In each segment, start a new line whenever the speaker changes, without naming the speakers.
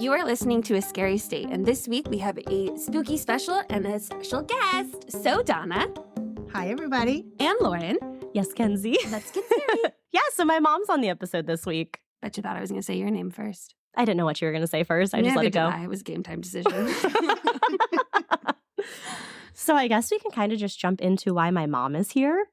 You are listening to A Scary State, and this week we have a spooky special and a special guest. So, Donna.
Hi, everybody.
And Lauren.
Yes, Kenzie.
Let's get started.
Yeah, so my mom's on the episode this week.
Bet you thought I was going to say your name first.
I didn't know what you were going to say first. I just let it go.
It was a game time decision.
So I guess we can kind of just jump into why my mom is here.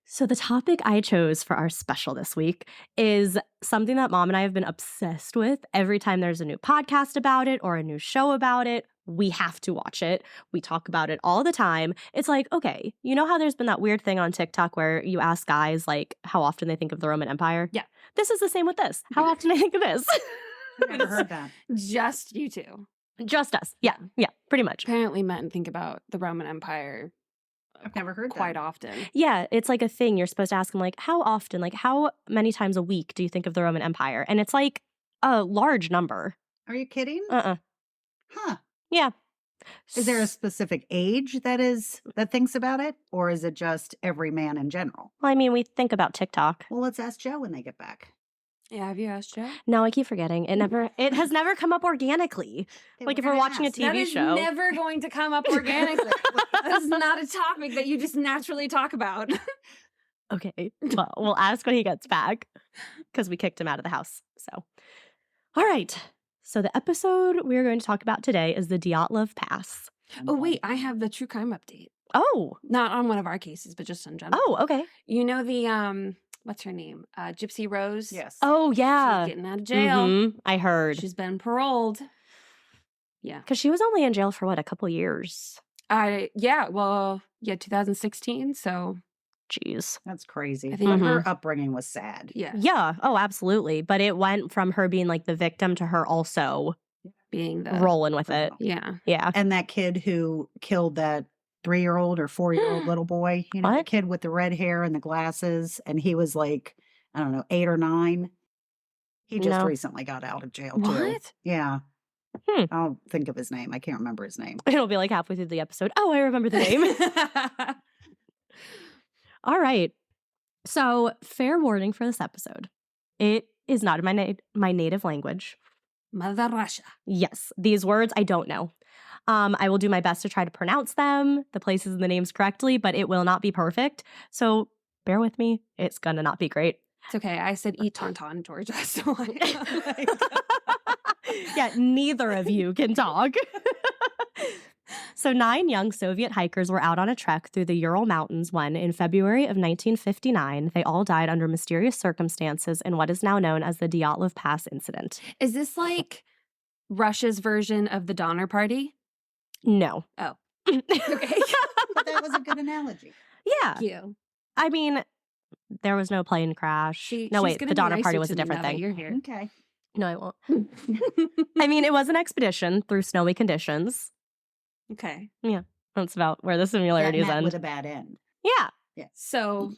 So the topic I chose for our special this week is something that Mom and I have been obsessed with. Every time there's a new podcast about it or a new show about it, we have to watch it. We talk about it all the time. It's like, okay, you know how there's been that weird thing on TikTok where you ask guys like how often they think of the Roman Empire?
Yeah.
This is the same with this. How often I think of this?
I've never heard that.
Just you two.
Just us. Yeah, pretty much.
Apparently men think about the Roman Empire
I've never heard
quite
that.
often.
Yeah, it's like a thing. You're supposed to ask them, like, how often, like, how many times a week do you think of the Roman Empire? And it's like a large number.
Are you kidding?
Huh. Yeah.
Is there a specific age that thinks about it? Or is it just every man in general?
Well, I mean, we think about TikTok.
Well, let's ask Joe when they get back.
Yeah, have you asked Joe?
No, I keep forgetting. It has never come up organically. Like if we're watching a TV
That is
show.
never going to come up organically. That's not a topic that you just naturally talk about.
Okay. Well, we'll ask when he gets back because we kicked him out of the house. So, all right. So the episode we're going to talk about today is the Dyatlov Pass.
Oh, wait, I have the true crime update.
Oh.
Not on one of our cases, but just in general.
Oh, okay.
You know the, what's her name? Gypsy Rose?
Yes.
Oh, yeah.
She's getting out of jail.
Mhm, I heard.
She's been paroled. Yeah.
Because she was only in jail for what, a couple years?
2016, so.
Jeez.
That's crazy.
I think-
But her upbringing was sad.
Yeah.
Yeah. Oh, absolutely. But it went from her being like the victim to her also
Being the.
rolling with it.
Yeah.
Yeah.
And that kid who killed that 3-year-old or 4-year-old little boy, you know, the
What?
kid with the red hair and the glasses, and he was like, I don't know, 8 or 9. He just
No.
recently got out of jail too.
What?
Yeah.
Hmm.
I'll think of his name. I can't remember his name.
It'll be like halfway through the episode. Oh, I remember the name. All right. So, fair warning for this episode. It is not in my native language.
Mother Russia.
Yes, these words I don't know. I will do my best to try to pronounce them, the places and the names correctly, but it will not be perfect. So, bear with me. It's gonna not be great.
It's okay. I said eat tauntaun, Georgia. So
Yeah, neither of you can talk. So 9 young Soviet hikers were out on a trek through the Ural Mountains when, in February of 1959, they all died under mysterious circumstances in what is now known as the Dyatlov Pass incident.
Is this like Russia's version of the Donner Party?
No.
Oh.
Okay.
But that was a good analogy.
Yeah.
Thank you.
I mean, there was no plane crash.
She's
Wait,
gonna
the
be
Donner
nicer
Party was
to
a
me
different
now that
thing.
You're here.
Okay.
No, I won't. I mean, it was an expedition through snowy conditions.
Okay.
That's about where the
That
similarities
met
end.
with a bad end.
Yeah,
So,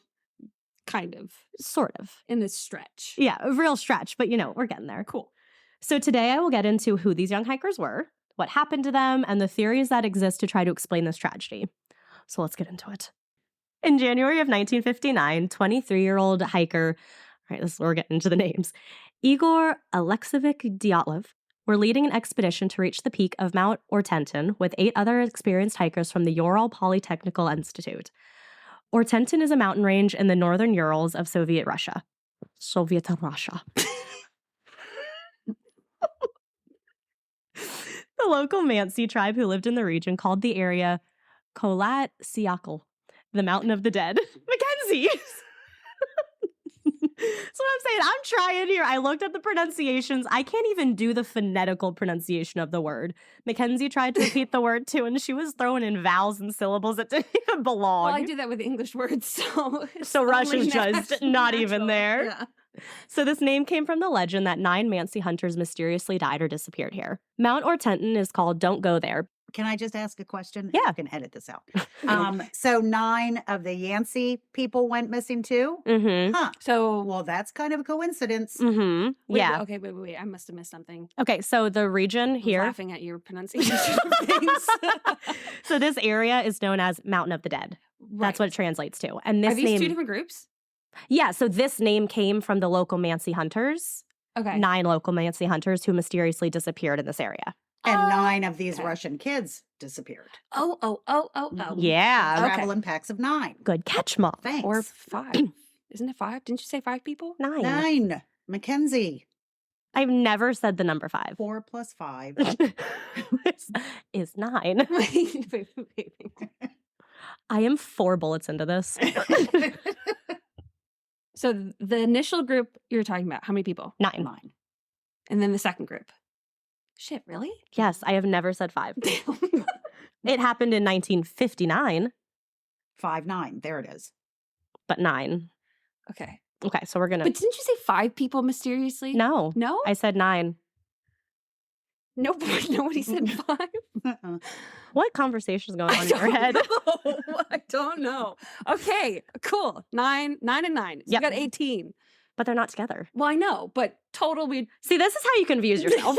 kind of
sort of.
in this stretch.
Yeah, a real stretch, but we're getting there.
Cool.
So today I will get into who these young hikers were, what happened to them, and the theories that exist to try to explain this tragedy. So let's get into it. In January of 1959, 23-year-old hiker, all right, this is where we're getting into the names, Igor Alexeyevich Dyatlov, were leading an expedition to reach the peak of Mount Ortentin with 8 other experienced hikers from the Ural Polytechnical Institute. Ortentin is a mountain range in the northern Urals of Soviet Russia. Soviet Russia. The local Mansi tribe who lived in the region called the area Kholat Syakhl, the mountain of the dead. Mackenzie! That's what I'm saying. I'm trying here. I looked at the pronunciations. I can't even do the phonetical pronunciation of the word. Mackenzie tried to repeat the word too, and she was throwing in vowels and syllables that didn't even belong.
Well, I do that with English words, so it's
So Russia's
only
just not even there.
Yeah.
So this name came from the legend that 9 Mansi hunters mysteriously died or disappeared here. Mount Ortentin is called Don't Go There.
Can I just ask a question?
Yeah.
You can edit this out. So 9 of the Yancey people went missing too?
Mm-hmm.
Huh.
So,
Well, that's kind of a coincidence.
Mm-hmm.
wait,
Yeah.
Okay, wait. I must have missed something.
Okay, so the region
I'm
here.
laughing at your pronunciation of things.
So this area is known as Mountain of the Dead. That's what it translates to. And this
Are these
name,
2 different groups?
yeah. So this name came from the local Mansi hunters,
Okay.
9 local Mansi hunters who mysteriously disappeared in this area.
And 9 of these
okay.
Russian kids disappeared.
Oh.
Yeah.
Okay.
Travel in packs of 9.
Good catch, Mom.
Thanks.
Or 5. Isn't it 5? Didn't you say 5 people?
9.
9. Mackenzie.
I've never said the number 5.
4 plus 5.
is 9.
Wait.
I am 4 bullets into this.
So the initial group you're talking about, how many people?
9.
9.
And then the second group. Shit, really?
Yes, I have never said 5. It happened in 1959,
5, 9. There it is.
but 9.
Okay.
Okay, so we're going
But
to...
didn't you say 5 people mysteriously?
No,
No?
I said 9.
Nobody said 5.
Uh-uh.
What conversation is going on in your head?
I don't know. Okay, cool. 9 and 9. So
Yep.
you got 18.
But they're not together.
Well, I know, but total we
See, this is how you confuse yourself.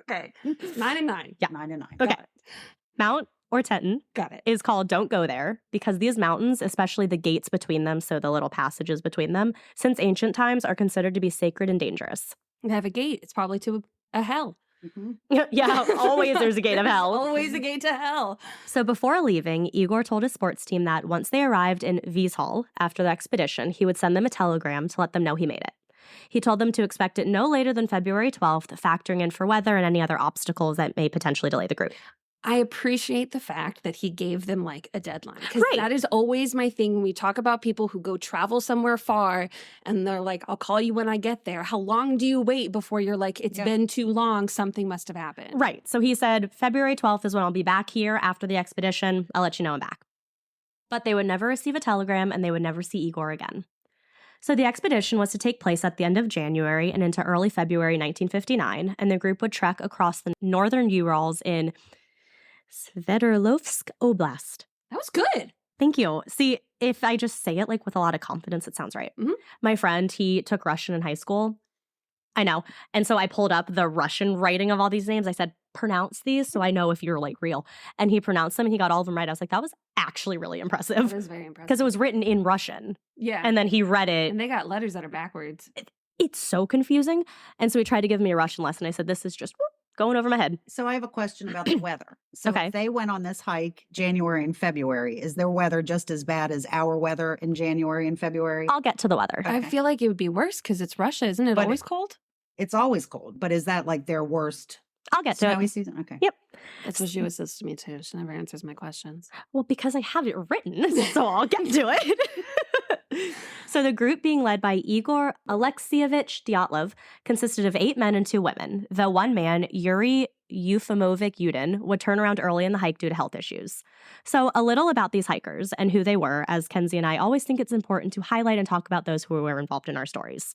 okay. 9 and 9.
Yeah.
9 and 9.
Okay. Mount Orteton
Got it.
is called Don't Go There because these mountains, especially the gates between them, so the little passages between them, since ancient times are considered to be sacred and dangerous.
You have a gate. It's probably to a hell.
Mhm.
Yeah, always there's a gate of hell.
Always a gate to hell.
So before leaving, Igor told his sports team that once they arrived in Vizhal after the expedition, he would send them a telegram to let them know he made it. He told them to expect it no later than February 12th, factoring in for weather and any other obstacles that may potentially delay the group.
I appreciate the fact that he gave them like a deadline. Because
Right.
that is always my thing when we talk about people who go travel somewhere far and they're like, I'll call you when I get there. How long do you wait before you're like, it's
Yeah.
been too long, something must have happened?
Right. So he said, February 12th is when I'll be back here after the expedition. I'll let you know I'm back. But they would never receive a telegram and they would never see Igor again. So the expedition was to take place at the end of January and into early February 1959, and the group would trek across the northern Urals in Sverdlovsk Oblast.
That was good.
Thank you. See, if I just say it like with a lot of confidence, it sounds right.
Mhm.
My friend, he took Russian in high school. I know. And so I pulled up the Russian writing of all these names. I said, pronounce these so I know if you're like real. And he pronounced them and he got all of them right. I was like, that was actually really
That
impressive
was very impressive.
because it was written in Russian.
Yeah.
And then he read it.
And they got letters that are backwards.
It's so confusing. And so he tried to give me a Russian lesson. I said, this is just going over my head.
So I have a question about the weather. So
Okay.
if they went on this hike January and February, is their weather just as bad as our weather in January and February?
I'll get to the weather.
I
Okay.
feel like it would be worse because it's Russia. Isn't it
But
always cold?
It's always cold, but is that like their worst
I'll get to
snowy
it.
season? Okay.
Yep.
That's what she always says to me too. She never answers my questions.
Well, because I have it written, so I'll get to it. So the group being led by Igor Alexievich Dyatlov consisted of 8 men and 2 women. The one man, Yuri Eufimovich Yudin, would turn around early in the hike due to health issues. So a little about these hikers and who they were, as Kenzie and I always think it's important to highlight and talk about those who were involved in our stories.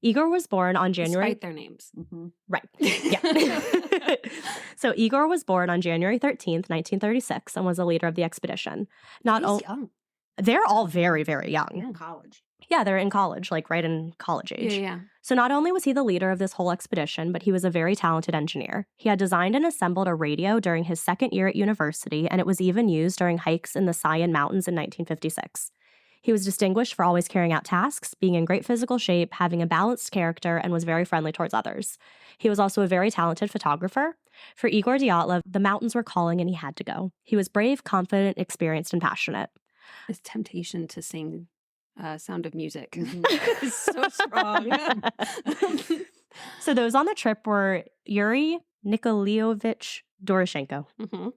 Igor was born on January...
Despite their names.
Mhm.
Right. Yeah. So Igor was born on January 13th, 1936, and was a leader of the expedition. Not
He's
only...
young.
They're all very, very young.
In college.
Yeah, they're in college, like right in college age.
Yeah.
So not only was he the leader of this whole expedition, but he was a very talented engineer. He had designed and assembled a radio during his second year at university, and it was even used during hikes in the Sayan Mountains in 1956. He was distinguished for always carrying out tasks, being in great physical shape, having a balanced character, and was very friendly towards others. He was also a very talented photographer. For Igor Dyatlov, the mountains were calling and he had to go. He was brave, confident, experienced, and passionate.
This temptation to sing Sound of Music
Mhm.
is so strong.
So those on the trip were Yuri Nikolaevich Doroshenko.
Mhm.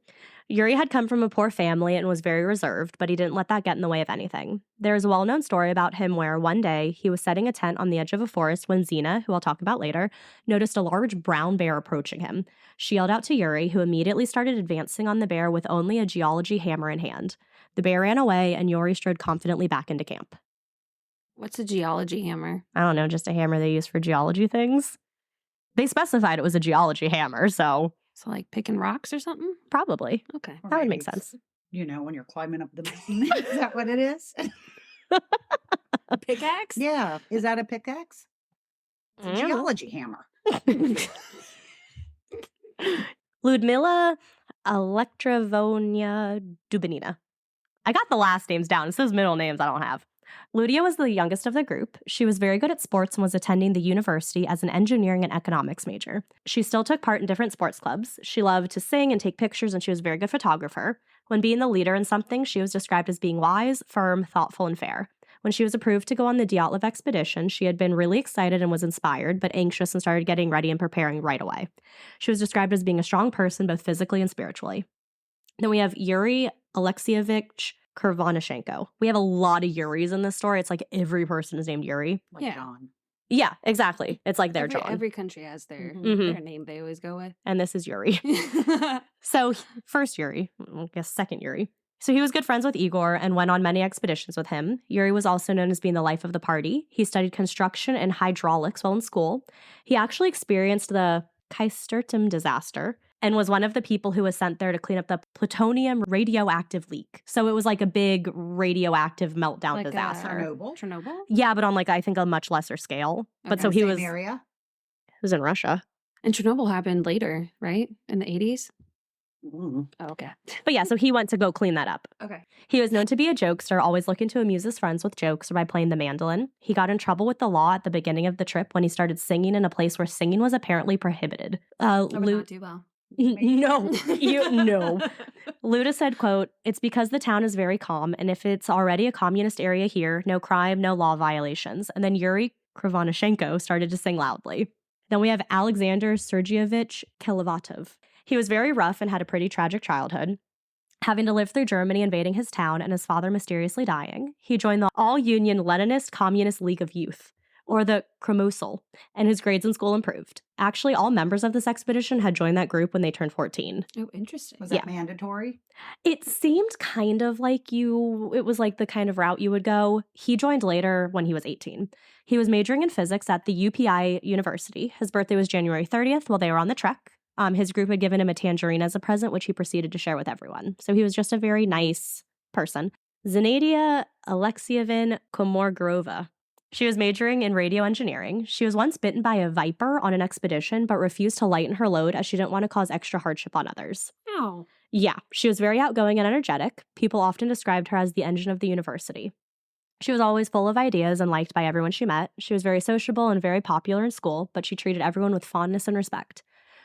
Yuri had come from a poor family and was very reserved, but he didn't let that get in the way of anything. There is a well-known story about him where one day he was setting a tent on the edge of a forest when Zena, who I'll talk about later, noticed a large brown bear approaching him. She yelled out to Yuri, who immediately started advancing on the bear with only a geology hammer in hand. The bear ran away and Yuri strode confidently back into camp.
What's a geology hammer?
I don't know, just a hammer they use for geology things. They specified it was a geology hammer, so
So like picking rocks or something?
probably.
Okay.
Or
That would
maybe
make
it's,
sense.
You know, when you're climbing up the mountain. Is that what it is?
A pickaxe?
Yeah. Is that a pickaxe? It's a
Yeah.
geology hammer.
Ludmila Elektrovona Dubinina. I got the last names down. It says middle names I don't have. Ludia was the youngest of the group. She was very good at sports and was attending the university as an engineering and economics major. She still took part in different sports clubs. She loved to sing and take pictures, and she was a very good photographer. When being the leader in something, she was described as being wise, firm, thoughtful, and fair. When she was approved to go on the Dyatlov expedition, she had been really excited and was inspired, but anxious and started getting ready and preparing right away. She was described as being a strong person, both physically and spiritually. Then we have Yuri Alexievich Kurvanashenko. We have a lot of Yuris in this story. It's like every person is named Yuri.
Like
Yeah.
John.
Yeah, exactly. It's like their John.
Every country has their name they always go with.
And this is Yuri. So first Yuri, I guess second Yuri. So he was good friends with Igor and went on many expeditions with him. Yuri was also known as being the life of the party. He studied construction and hydraulics while in school. He actually experienced the Kaisertum disaster and was one of the people who was sent there to clean up the plutonium radioactive leak. So it was like a big radioactive meltdown
Like a
disaster.
Chernobyl?
Yeah, but on like I think a much lesser scale. But
Okay.
so he
Same
was
area?
was in Russia.
And Chernobyl happened later, right? In the 80s?
Mm.
Oh, okay.
But yeah, so he went to go clean that up.
Okay.
He was known to be a jokester, always looking to amuse his friends with jokes or by playing the mandolin. He got in trouble with the law at the beginning of the trip when he started singing in a place where singing was apparently prohibited.
I would not do well.
No, no. Luda said, quote, "It's because the town is very calm, and if it's already a communist area here, no crime, no law violations." And then Yuri Krivonashenko started to sing loudly. Then we have Alexander Sergeyevich Kilovatov. He was very rough and had a pretty tragic childhood. Having to live through Germany invading his town and his father mysteriously dying, he joined the All-Union Leninist Communist League of Youth, or the Kremosel, and his grades in school improved. Actually, all members of this expedition had joined that group when they turned 14.
Oh, interesting.
Was that mandatory?
It seemed kind of like it was like the kind of route you would go. He joined later when he was 18. He was majoring in physics at the UPI University. His birthday was January 30th while they were on the trek. His group had given him a tangerine as a present, which he proceeded to share with everyone. So he was just a very nice person. Zinaida Alexievna Komorgorova. She was majoring in radio engineering. She was once bitten by a viper on an expedition, but refused to lighten her load as she didn't want to cause extra hardship on others.
Oh.
Yeah, she was very outgoing and energetic. People often described her as the engine of the university. She was always full of ideas and liked by everyone she met. She was very sociable and very popular in school, but she treated everyone with fondness and respect.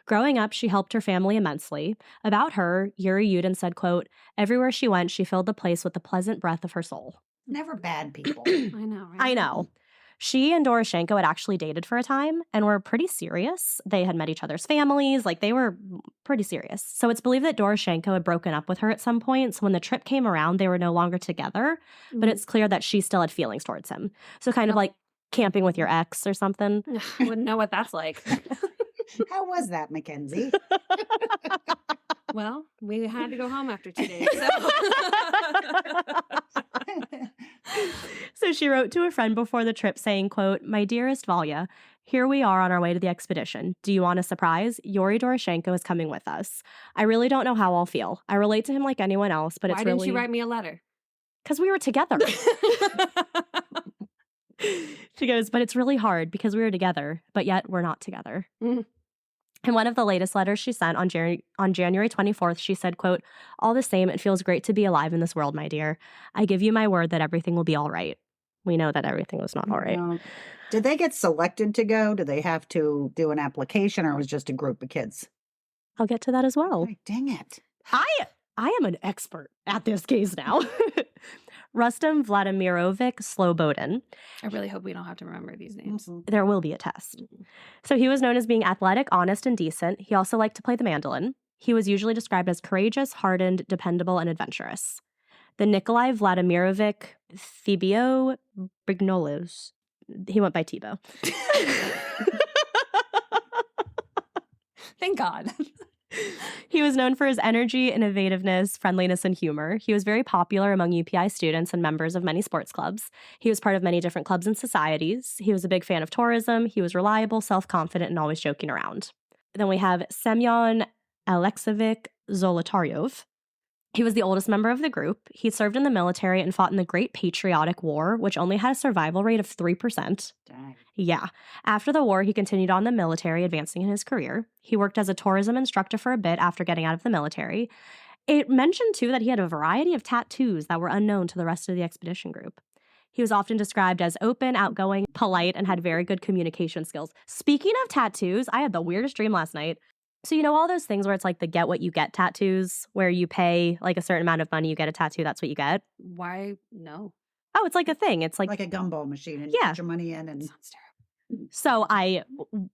Growing up, she helped her family immensely. About her, Yuri Yudin said, quote, "Everywhere she went, she filled the place with the pleasant breath of her soul."
Never bad people.
I know, right?
I know. She and Doroshenko had actually dated for a time and were pretty serious. They had met each other's families. Like, they were pretty serious. So it's believed that Doroshenko had broken up with her at some point. So when the trip came around, they were no longer together. But it's clear that she still had feelings towards him. So kind of like camping with your ex or something.
I wouldn't know what that's like.
How was that, Mackenzie?
Well, we had to go home after 2 days.
So she wrote to a friend before the trip saying, quote, "My dearest Valya, here we are on our way to the expedition. Do you want a surprise? Yuri Doroshenko is coming with us. I really don't know how I'll feel. I relate to him like anyone else, but
Why
it's
didn't
really..."
you write me a letter?
Because we were together. She goes, "But it's really hard because we were together, but yet we're not together."
Mhm.
In one of the latest letters she sent on January 24th, she said, quote, "All the same, it feels great to be alive in this world, my dear. I give you my word that everything will be all right." We know that everything was not all right.
No. Did they get selected to go? Did they have to do an application, or it was just a group of kids?
I'll get to that as well.
Ay, dang it.
I am an expert at this case now. Rustam Vladimirovich Slobodin.
I really hope we don't have to remember these names.
There will be a test. So he was known as being athletic, honest, and decent. He also liked to play the mandolin. He was usually described as courageous, hardened, dependable, and adventurous. The Nikolai Vladimirovich Thibio Brignolos. He went by Thibaut.
Thank God.
He was known for his energy, innovativeness, friendliness, and humor. He was very popular among UPI students and members of many sports clubs. He was part of many different clubs and societies. He was a big fan of tourism. He was reliable, self-confident, and always joking around. Then we have Semyon Alexeyevich Zolotaryov. He was the oldest member of the group. He served in the military and fought in the Great Patriotic War, which only had a survival rate of 3%.
Dang.
Yeah. After the war, he continued on the military, advancing in his career. He worked as a tourism instructor for a bit after getting out of the military. It mentioned, too, that he had a variety of tattoos that were unknown to the rest of the expedition group. He was often described as open, outgoing, polite, and had very good communication skills. Speaking of tattoos, I had the weirdest dream last night. So you know all those things where it's like the get what you get tattoos, where you pay like a certain amount of money, you get a tattoo, that's what you get?
Why? No.
Oh, it's like a thing. It's like
a gumball machine, and you
Yeah.
put your money in, and
Sounds terrible.
So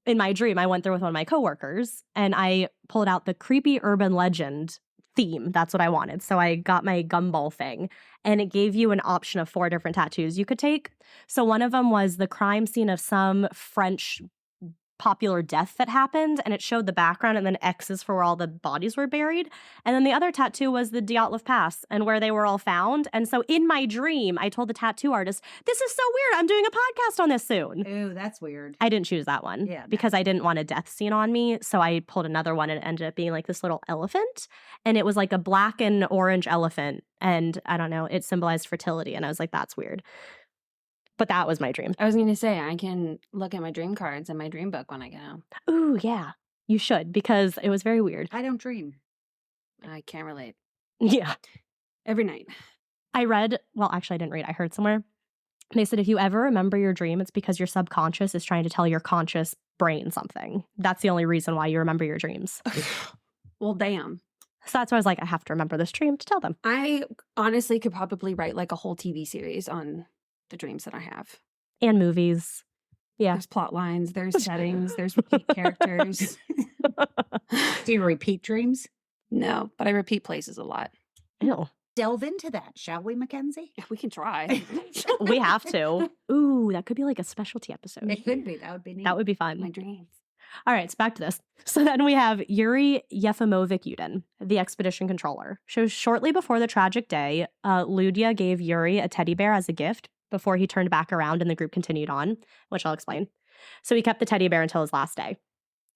in my dream, I went there with one of my coworkers and I pulled out the creepy urban legend theme. That's what I wanted. So I got my gumball thing and it gave you an option of 4 different tattoos you could take. So one of them was the crime scene of some French popular death that happened, and it showed the background and then X's for where all the bodies were buried. And then the other tattoo was the Dyatlov Pass and where they were all found. And so in my dream, I told the tattoo artist, "This is so weird. I'm doing a podcast on this soon."
ooh, that's weird.
I didn't choose that one
Yeah, no.
because I didn't want a death scene on me. So I pulled another one and it ended up being like this little elephant. And it was like a black and orange elephant. And I don't know, it symbolized fertility. And I was like, that's weird. But that was my dream.
I was going to say, I can look at my dream cards and my dream book when I get home.
Ooh, yeah. You should, because it was very weird.
I don't dream.
I can't relate.
Yeah.
Every night.
I read, well, actually, I didn't read. I heard somewhere. They said if you ever remember your dream, it's because your subconscious is trying to tell your conscious brain something. That's the only reason why you remember your dreams.
Well, damn.
So that's why I was like, I have to remember this dream to tell them.
I honestly could probably write like a whole TV series on the dreams that I have.
And movies. Yeah.
There's plot lines, there's settings, there's repeat characters.
Do you repeat dreams?
No, but I repeat places a lot.
Ew.
Delve into that, shall we, Mackenzie?
We can try.
We have to. Ooh, that could be like a specialty episode.
It could be. That would be neat.
That would be fun.
My dreams.
All right, so back to this. So then we have Yuri Yefimovich Yudin, the expedition controller. So shortly before the tragic day, Lydia gave Yuri a teddy bear as a gift before he turned back around and the group continued on, which I'll explain. So he kept the teddy bear until his last day.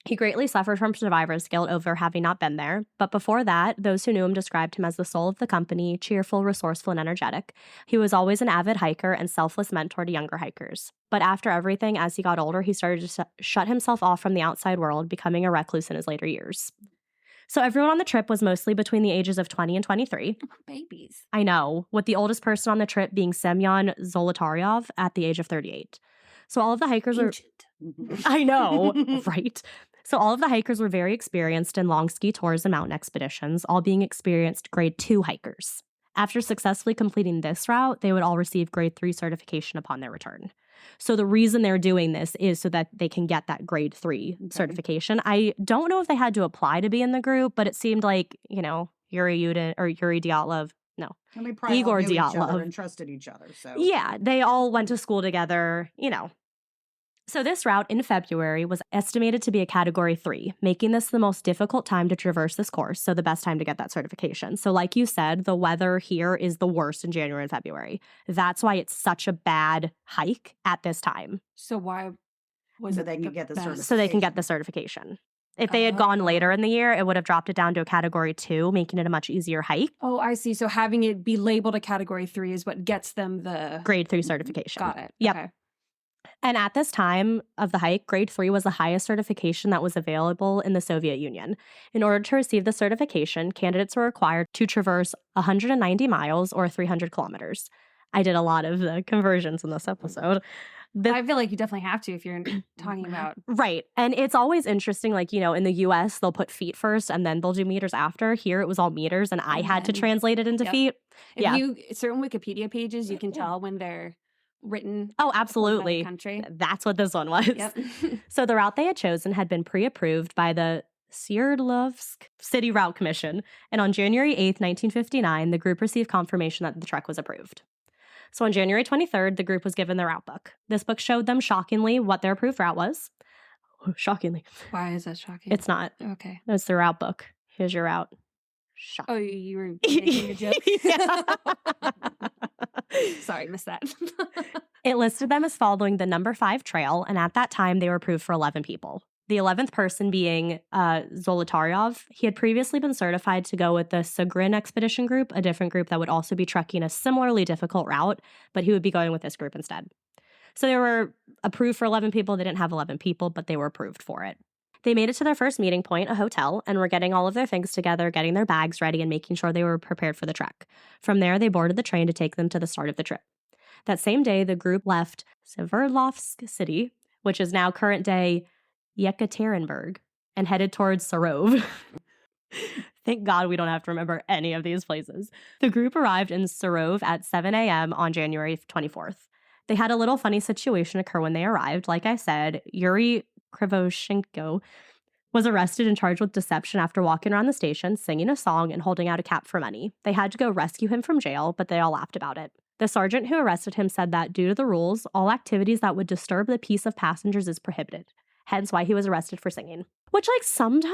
He greatly suffered from survivor's guilt over having not been there, but before that, those who knew him described him as the soul of the company, cheerful, resourceful, and energetic. He was always an avid hiker and selfless mentor to younger hikers. But after everything, as he got older, he started to shut himself off from the outside world, becoming a recluse in his later years. So everyone on the trip was mostly between the ages of 20 and 23.
Babies.
I know, with the oldest person on the trip being Semyon Zolotaryov at the age of 38. So all of the hikers were...
Ancient.
I know, right? So all of the hikers were very experienced in long ski tours and mountain expeditions, all being experienced grade 2 hikers. After successfully completing this route, they would all receive grade 3 certification upon their return. So the reason they're doing this is so that they can get that grade 3 certification. I don't know if they had to apply to be in the group, but it seemed like, you know, Yuri Yudin or Yuri Dyatlov. No.
And we probably
Igor
all knew each other
Dyatlov.
and trusted each other. So
Yeah, they all went to school together, you know. So this route in February was estimated to be a category 3, making this the most difficult time to traverse this course, so the best time to get that certification. So like you said, the weather here is the worst in January and February. That's why it's such a bad hike at this time.
So why was
So
it
they can
the
get the
best?
certification.
So they can get the certification. If they had gone later in the year, it would have dropped it down to a category 2, making it a much easier hike.
Oh, I see. So having it be labeled a category 3 is what gets them the
Grade 3 certification.
Got it.
Yep.
Okay.
And at this time of the hike, grade 3 was the highest certification that was available in the Soviet Union. In order to receive the certification, candidates were required to traverse 190 miles or 300 kilometers. I did a lot of the conversions in this episode.
I feel like you definitely have to if you're talking about.
Right. And it's always interesting, like, you know, in the US, they'll put feet first and then they'll do meters after. Here it was all meters and I had to translate it into
Yep.
feet.
If
Yeah.
certain Wikipedia pages, you can tell when they're written.
Oh,
by the
absolutely.
country.
That's what this one was.
Yep.
So the route they had chosen had been pre-approved by the Sverdlovsk City Route Commission, and on January 8th, 1959, the group received confirmation that the trek was approved. So on January 23rd, the group was given their route book. This book showed them shockingly what their approved route was. Shockingly.
Why is that shocking?
It's not.
Okay.
It's the route book. Here's your route. Shock.
Oh, you were making a joke?
Yeah.
Sorry, missed that.
It listed them as following the number 5 trail, and at that time, they were approved for 11 people. The 11th person being Zolotaryov. He had previously been certified to go with the Sugrin Expedition Group, a different group that would also be trekking a similarly difficult route, but he would be going with this group instead. So they were approved for 11 people. They didn't have 11 people, but they were approved for it. They made it to their first meeting point, a hotel, and were getting all of their things together, getting their bags ready, and making sure they were prepared for the trek. From there, they boarded the train to take them to the start of the trip. That same day, the group left Sverdlovsk city, which is now current-day Yekaterinburg, and headed towards Sarov. Thank God we don't have to remember any of these places. The group arrived in Sarov at 7 a.m. on January 24th. They had a little funny situation occur when they arrived. Like I said, Yuri Krivoshenko was arrested and charged with deception after walking around the station, singing a song, and holding out a cap for money. They had to go rescue him from jail, but they all laughed about it. The sergeant who arrested him said that due to the rules, all activities that would disturb the peace of passengers is prohibited. Hence why he was arrested for singing. Which, like, sometimes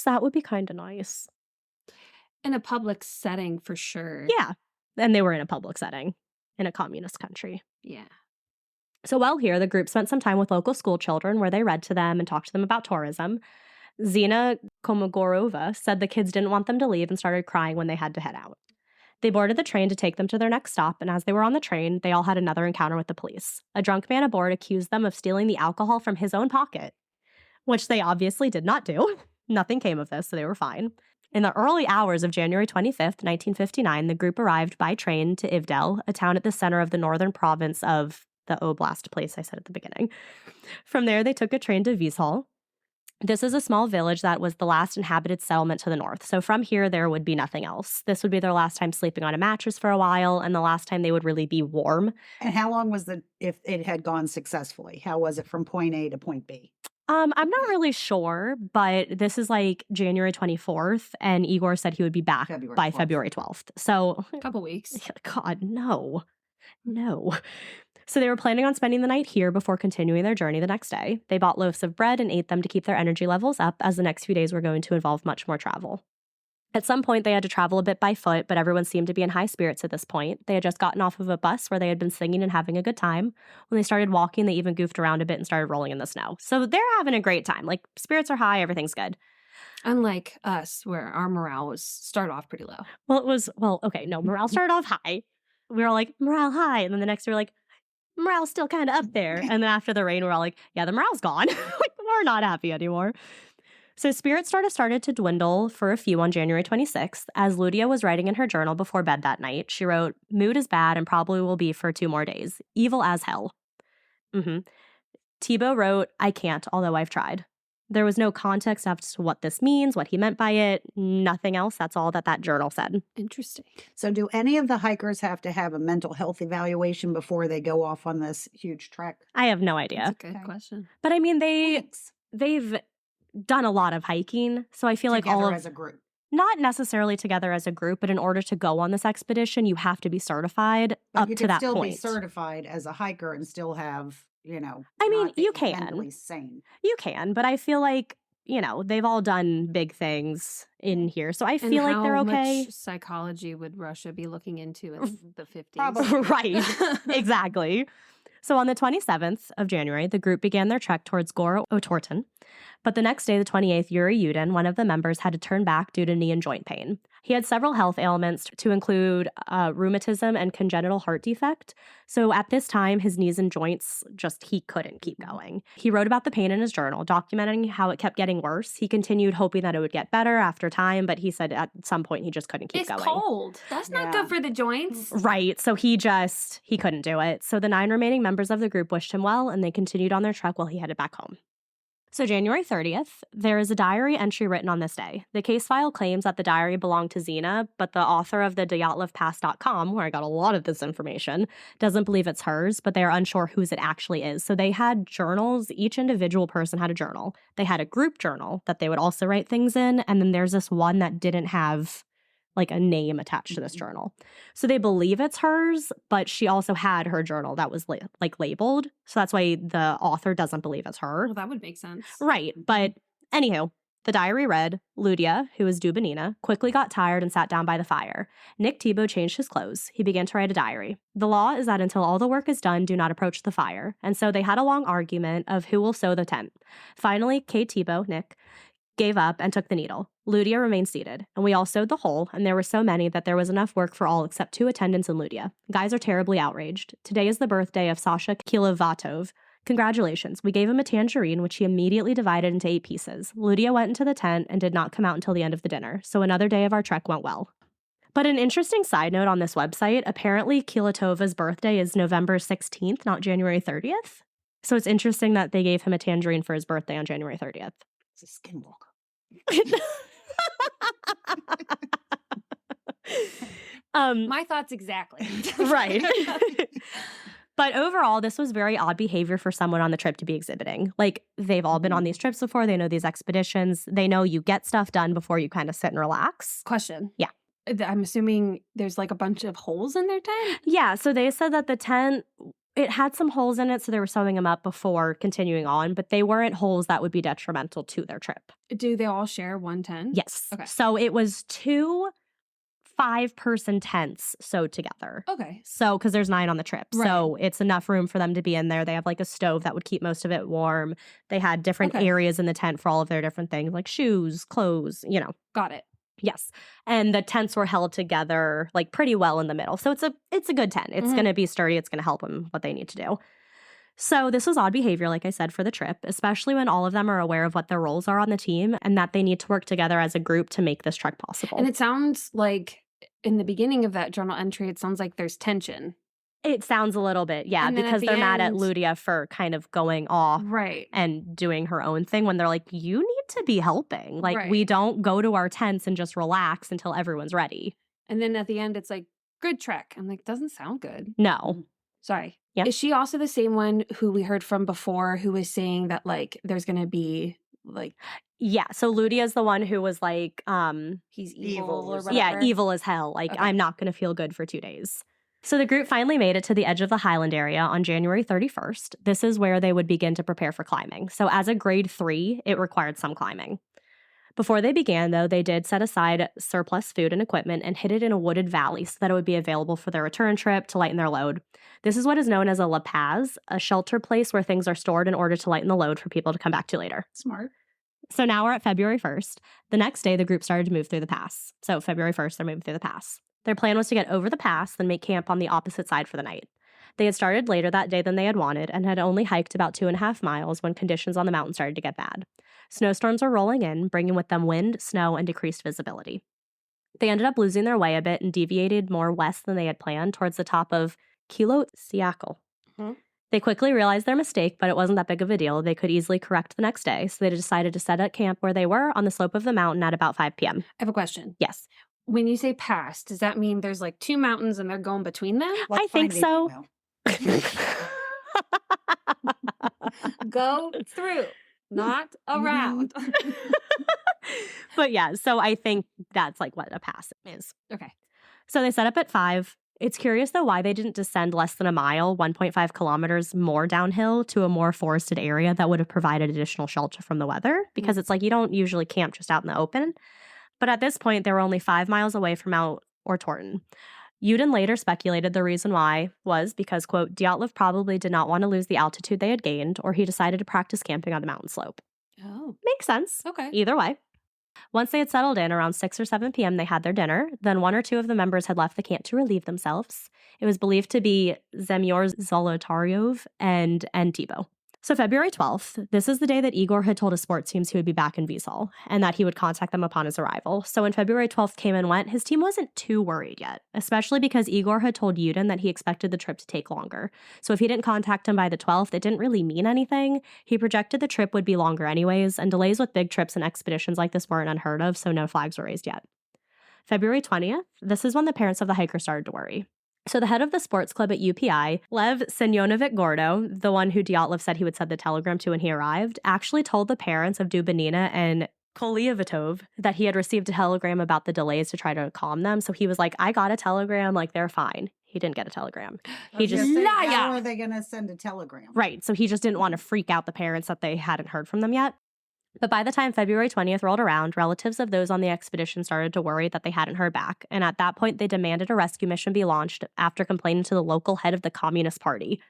that would be kind of nice.
In a public setting, for sure.
Yeah. And they were in a public setting in a communist country.
Yeah.
So while here, the group spent some time with local school children where they read to them and talked to them about tourism. Zina Komogorova said the kids didn't want them to leave and started crying when they had to head out. They boarded the train to take them to their next stop, and as they were on the train, they all had another encounter with the police. A drunk man aboard accused them of stealing the alcohol from his own pocket, which they obviously did not do. Nothing came of this, so they were fine. In the early hours of January 25th, 1959, the group arrived by train to Ivdel, a town at the center of the northern province of the Oblast place I said at the beginning. From there, they took a train to Vishal. This is a small village that was the last inhabited settlement to the north. So from here, there would be nothing else. This would be their last time sleeping on a mattress for a while, and the last time they would really be warm.
And how long was if it had gone successfully? How was it from point A to point B?
I'm not really sure, but this is like January 24th, and Igor said he would be back by February 12th. So,
a couple weeks.
God, no. So they were planning on spending the night here before continuing their journey the next day. They bought loaves of bread and ate them to keep their energy levels up, as the next few days were going to involve much more travel. At some point, they had to travel a bit by foot, but everyone seemed to be in high spirits at this point. They had just gotten off of a bus where they had been singing and having a good time. When they started walking, they even goofed around a bit and started rolling in the snow. So they're having a great time. Like, spirits are high, everything's good.
Unlike us, where our morale was started off pretty low.
Morale started off high. We were all like, morale high. And then the next we were like, morale's still kind of up there. And then after the rain, we're all like, yeah, the morale's gone. Like, we're not happy anymore. So spirits started to dwindle for a few on January 26th. As Ludia was writing in her journal before bed that night, she wrote, "Mood is bad and probably will be for 2 more days. Evil as hell." Thibaut wrote, "I can't, although I've tried." There was no context as to what this means, what he meant by it, nothing else. That's all that journal said.
Interesting.
So do any of the hikers have to have a mental health evaluation before they go off on this huge trek?
I have no idea.
That's a good question.
But I mean, they've done a lot of hiking, so I feel like all of
as a group.
Not necessarily together as a group, but in order to go on this expedition, you have to be certified up to that
still
point.
Be certified as a hiker and still have,
I mean,
not
you
be
can.
mentally sane.
You can, but I feel like, they've all done big things in here, so I feel like they're okay.
How much psychology would Russia be looking into in the 50s?
Probably.
Right, exactly. So on the 27th of January, the group began their trek towards Goro Otorten. But the next day, the 28th, Yuri Yudin, one of the members, had to turn back due to knee and joint pain. He had several health ailments to include rheumatism and congenital heart defect. So at this time, his knees and joints, he couldn't keep going. He wrote about the pain in his journal, documenting how it kept getting worse. He continued hoping that it would get better after time, but he said at some point he just couldn't keep going.
It's cold. That's not good for the joints.
Right. So he couldn't do it. So the 9 remaining members of the group wished him well, and they continued on their trek while he headed back home. So January 30th, there is a diary entry written on this day. The case file claims that the diary belonged to Zina, but the author of the Dyatlovpass.com, where I got a lot of this information, doesn't believe it's hers, but they are unsure whose it actually is. So they had journals. Each individual person had a journal. They had a group journal that they would also write things in, and then there's this one that didn't have like a name attached to this journal. So they believe it's hers, but she also had her journal that was labeled. So that's why the author doesn't believe it's her.
Well, that would make sense.
Right. But anywho, the diary read, Ludia, who is Dubinina, quickly got tired and sat down by the fire. Nick Thibault changed his clothes. He began to write a diary. The law is that until all the work is done, do not approach the fire. And so they had a long argument of who will sew the tent. Finally, Kate Thibault, Nick, gave up and took the needle. Ludia remained seated, and we all sewed the hole, and there were so many that there was enough work for all except 2 attendants and Ludia. Guys are terribly outraged. Today is the birthday of Sasha Kilovatov. Congratulations. We gave him a tangerine, which he immediately divided into 8 pieces. Ludia went into the tent and did not come out until the end of the dinner, so another day of our trek went well. But an interesting side note on this website, apparently Kilatova's birthday is November 16th, not January 30th. So it's interesting that they gave him a tangerine for his birthday on January 30th.
It's a skinwalker.
My thoughts exactly.
Right. But overall, this was very odd behavior for someone on the trip to be exhibiting. Like, they've all been on these trips before. They know these expeditions. They know you get stuff done before you kind of sit and relax.
Question.
Yeah.
I'm assuming there's like a bunch of holes in their tent?
Yeah, so they said that the tent, it had some holes in it, so they were sewing them up before continuing on, but they weren't holes that would be detrimental to their trip.
Do they all share one tent?
Yes.
Okay.
So it was 2 5-person tents sewed together.
Okay.
So, because there's 9 on the trip.
Right.
So it's enough room for them to be in there. They have like a stove that would keep most of it warm. They had different
Okay.
areas in the tent for all of their different things, like shoes, clothes,
Got it.
Yes. And the tents were held together like pretty well in the middle. So it's a good tent. It's
Mhm.
going to be sturdy. It's going to help them what they need to do. So this was odd behavior, like I said, for the trip, especially when all of them are aware of what their roles are on the team and that they need to work together as a group to make this trek possible.
And it sounds like in the beginning of that journal entry, it sounds like there's tension.
It sounds a little bit, yeah,
And then at
because
the
they're mad at
end-
Ludia for kind of going off
Right.
and doing her own thing when they're like, you need to be helping. Like,
Right.
we don't go to our tents and just relax until everyone's ready.
And then at the end, it's like, good trek. I'm like, doesn't sound good.
No.
Sorry.
Yeah.
Is she also the same one who we heard from before who was saying that like there's going to be like
Yeah, so Ludia's the one who was like,
he's
Evil
evil
or
or
something.
whatever?
yeah, evil as hell. Like,
Okay.
I'm not going to feel good for 2 days. So the group finally made it to the edge of the highland area on January 31st. This is where they would begin to prepare for climbing. So as a grade 3, it required some climbing. Before they began, though, they did set aside surplus food and equipment and hid it in a wooded valley so that it would be available for their return trip to lighten their load. This is what is known as a La Paz, a shelter place where things are stored in order to lighten the load for people to come back to later.
Smart.
So now we're at February 1st. The next day, the group started to move through the pass. So February 1st, they're moving through the pass. Their plan was to get over the pass, then make camp on the opposite side for the night. They had started later that day than they had wanted and had only hiked about 2.5 miles when conditions on the mountain started to get bad. Snowstorms were rolling in, bringing with them wind, snow, and decreased visibility. They ended up losing their way a bit and deviated more west than they had planned towards the top of Kholat Syakhl.
Mhm.
They quickly realized their mistake, but it wasn't that big of a deal. They could easily correct the next day, so they decided to set up camp where they were on the slope of the mountain at about 5 p.m.
I have a question.
Yes.
When you say pass, does that mean there's like 2 mountains and they're going between them?
I think
Finding
so.
Nemo.
Go through, not around.
But yeah, so I think that's like what a pass is.
Okay.
So they set up at 5. It's curious, though, why they didn't descend less than a mile, 1.5 kilometers more downhill to a more forested area that would have provided additional shelter from the weather, because it's like you don't usually camp just out in the open. But at this point, they were only 5 miles away from Mount Ortorton. Uden later speculated the reason why was because, quote, Dyatlov probably did not want to lose the altitude they had gained, or he decided to practice camping on the mountain slope.
Oh,
Makes sense.
okay.
Either way. Once they had settled in around 6 or 7 p.m., they had their dinner. Then 1 or 2 of the members had left the camp to relieve themselves. It was believed to be Zemyor Zolotaryov and Thibault. So February 12th, this is the day that Igor had told his sports teams he would be back in Wiesel and that he would contact them upon his arrival. So when February 12th came and went, his team wasn't too worried yet, especially because Igor had told Uden that he expected the trip to take longer. So if he didn't contact him by the 12th, it didn't really mean anything. He projected the trip would be longer anyways, and delays with big trips and expeditions like this weren't unheard of, so no flags were raised yet. February 20th, this is when the parents of the hiker started to worry. So the head of the sports club at UPI, Lev Semyonovich Gordo, the one who Dyatlov said he would send the telegram to when he arrived, actually told the parents of Dubinina and Kolyavitov that he had received a telegram about the delays to try to calm them. So he was like, I got a telegram, like they're fine. He didn't get a telegram. He just
Liar.
How are they going to send a telegram?
Right. So he just didn't want to freak out the parents that they hadn't heard from them yet. But by the time February 20th rolled around, relatives of those on the expedition started to worry that they hadn't heard back. And at that point, they demanded a rescue mission be launched after complaining to the local head of the Communist Party.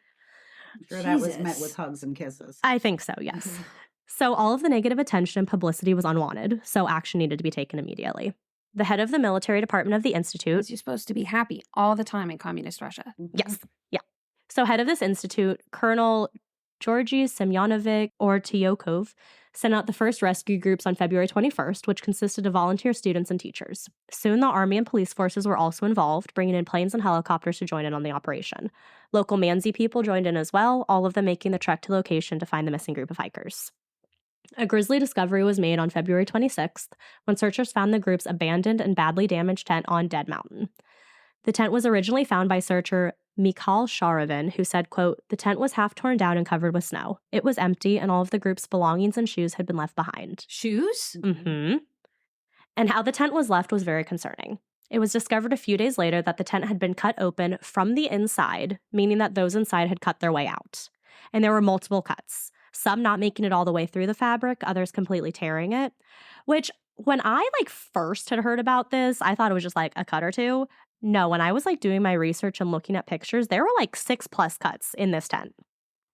I'm sure that was met
Jesus.
with hugs and kisses.
I think so, yes. So all of the negative attention and publicity was unwanted, so action needed to be taken immediately. The head of the military department of the institute,
You're supposed to be happy all the time in communist Russia.
yes, yeah. So head of this institute, Colonel Georgy Semyonovic Ortyokov sent out the first rescue groups on February 21st, which consisted of volunteer students and teachers. Soon, the Army and police forces were also involved, bringing in planes and helicopters to join in on the operation. Local Manzi people joined in as well, all of them making the trek to location to find the missing group of hikers. A grisly discovery was made on February 26th when searchers found the group's abandoned and badly damaged tent on Dead Mountain. The tent was originally found by searcher Mikhail Sharovin, who said, quote, "The tent was half torn down and covered with snow. It was empty, and all of the group's belongings and shoes had been left behind."
Shoes?
Mm-hmm. And how the tent was left was very concerning. It was discovered a few days later that the tent had been cut open from the inside, meaning that those inside had cut their way out. And there were multiple cuts, some not making it all the way through the fabric, others completely tearing it, which when I first had heard about this, I thought it was just a cut or two. No, when I was doing my research and looking at pictures, there were 6+ cuts in this tent.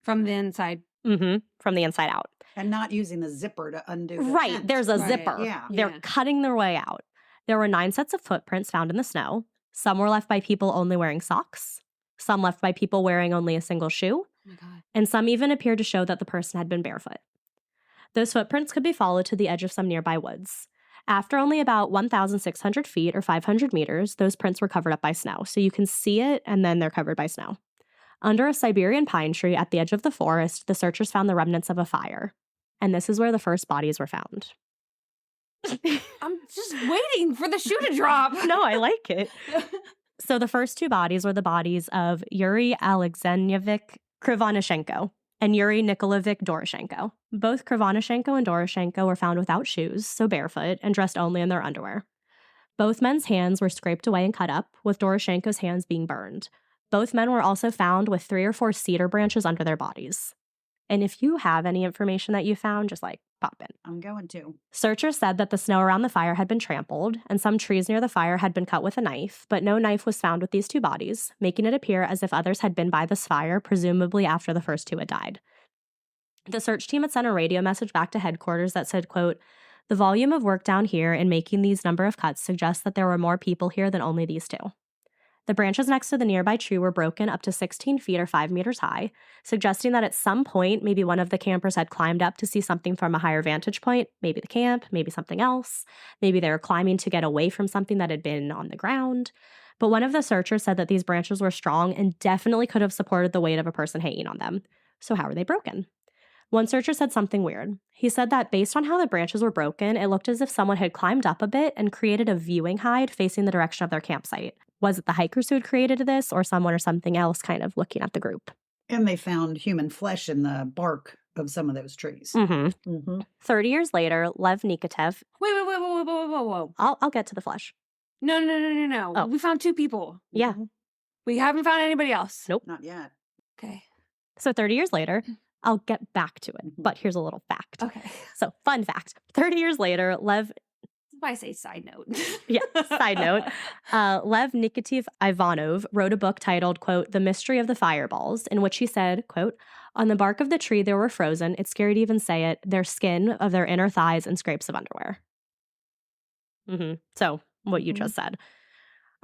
From the inside.
Mm-hmm. From the inside out.
And not using the zipper to undo the
Right.
tent.
There's a
Right.
zipper.
Yeah.
They're cutting their way out. There were 9 sets of footprints found in the snow. Some were left by people only wearing socks. Some left by people wearing only a single shoe.
Oh my God.
And some even appeared to show that the person had been barefoot. Those footprints could be followed to the edge of some nearby woods. After only about 1,600 feet or 500 meters, those prints were covered up by snow. So you can see it, and then they're covered by snow. Under a Siberian pine tree at the edge of the forest, the searchers found the remnants of a fire. And this is where the first bodies were found.
I'm just waiting for the shoe to drop.
No, I like it. So the first 2 bodies were the bodies of Yuri Alexeyevich Krivonishenko and Yuri Nikolaevich Doroshenko. Both Krivonishenko and Doroshenko were found without shoes, so barefoot, and dressed only in their underwear. Both men's hands were scraped away and cut up, with Doroshenko's hands being burned. Both men were also found with 3 or 4 cedar branches under their bodies. And if you have any information that you found, just pop in.
I'm going to.
Searchers said that the snow around the fire had been trampled, and some trees near the fire had been cut with a knife, but no knife was found with these 2 bodies, making it appear as if others had been by this fire, presumably after the first 2 had died. The search team had sent a radio message back to headquarters that said, quote, "The volume of work down here in making these number of cuts suggests that there were more people here than only these 2. The branches next to the nearby tree were broken up to 16 feet or 5 meters high, suggesting that at some point, maybe one of the campers had climbed up to see something from a higher vantage point, maybe the camp, maybe something else. Maybe they were climbing to get away from something that had been on the ground. But one of the searchers said that these branches were strong and definitely could have supported the weight of a person hanging on them. So how were they broken? One searcher said something weird. He said that based on how the branches were broken, it looked as if someone had climbed up a bit and created a viewing hide facing the direction of their campsite. Was it the hikers who had created this, or someone or something else kind of looking at the group?
And they found human flesh in the bark of some of those trees.
Mm-hmm.
Mm-hmm.
30 years later, Lev Nikitev.
Whoa.
I'll get to the flesh.
No.
Oh.
We found 2 people.
Yeah.
We haven't found anybody else.
Nope.
Not yet.
Okay.
So 30 years later, I'll get back to it. But here's a little fact.
Okay.
So, fun fact. 30 years later, Lev
Why I say side note.
Yeah, side note. Lev Nikitev Ivanov wrote a book titled, quote, "The Mystery of the Fireballs," in which he said, quote, "On the bark of the tree there were frozen, it's scary to even say it, their skin of their inner thighs and scrapes of underwear." So, what you just said.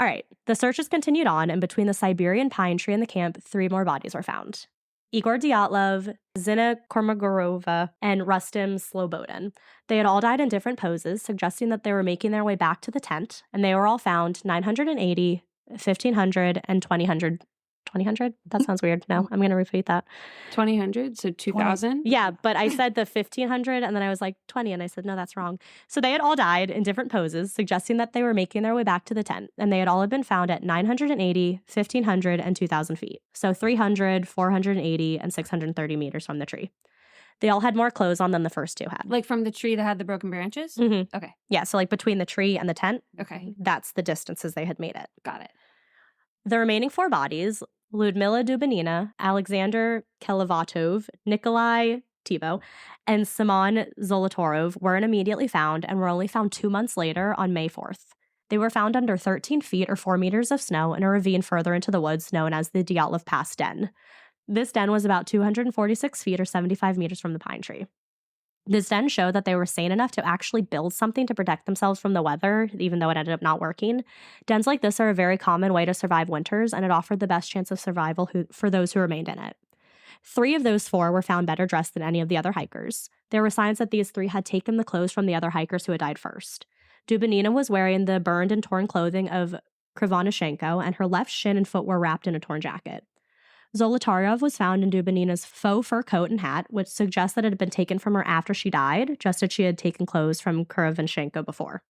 All right, the searches continued on, and between the Siberian pine tree and the camp, 3 more bodies were found. Igor Dyatlov, Zina Kormagorova, and Rustem Slobodin. They had all died in different poses, suggesting that they were making their way back to the tent, and they were all found 980, 1500, and 2000. 2000? That sounds weird. No, I'm going to repeat that.
2000, so 2000?
Yeah, but I said the 1500, and then I was like 20, and I said, no, that's wrong. So they had all died in different poses, suggesting that they were making their way back to the tent, and they had all been found at 980, 1500, and 2000 feet. So 300, 480, and 630 meters from the tree. They all had more clothes on than the first 2 had.
Like from the tree that had the broken branches?
Mm-hmm.
Okay.
Yeah, so between the tree and the tent,
Okay.
that's the distances they had made it.
Got it.
The remaining 4 bodies, Ludmila Dubinina, Alexander Kelevatov, Nikolai Tivo, and Simon Zolotorov, weren't immediately found and were only found 2 months later on May 4th. They were found under 13 feet or 4 meters of snow in a ravine further into the woods known as the Dyatlov Pass Den. This den was about 246 feet or 75 meters from the pine tree. This den showed that they were sane enough to actually build something to protect themselves from the weather, even though it ended up not working. Dens like this are a very common way to survive winters, and it offered the best chance of survival for those who remained in it. 3 of those 4 were found better dressed than any of the other hikers. There were signs that these 3 had taken the clothes from the other hikers who had died first. Dubinina was wearing the burned and torn clothing of Krivonishenko, and her left shin and foot were wrapped in a torn jacket. Zolotaryov was found in Dubinina's faux fur coat and hat, which suggests that it had been taken from her after she died, just as she had taken clothes from Krivonishenko before.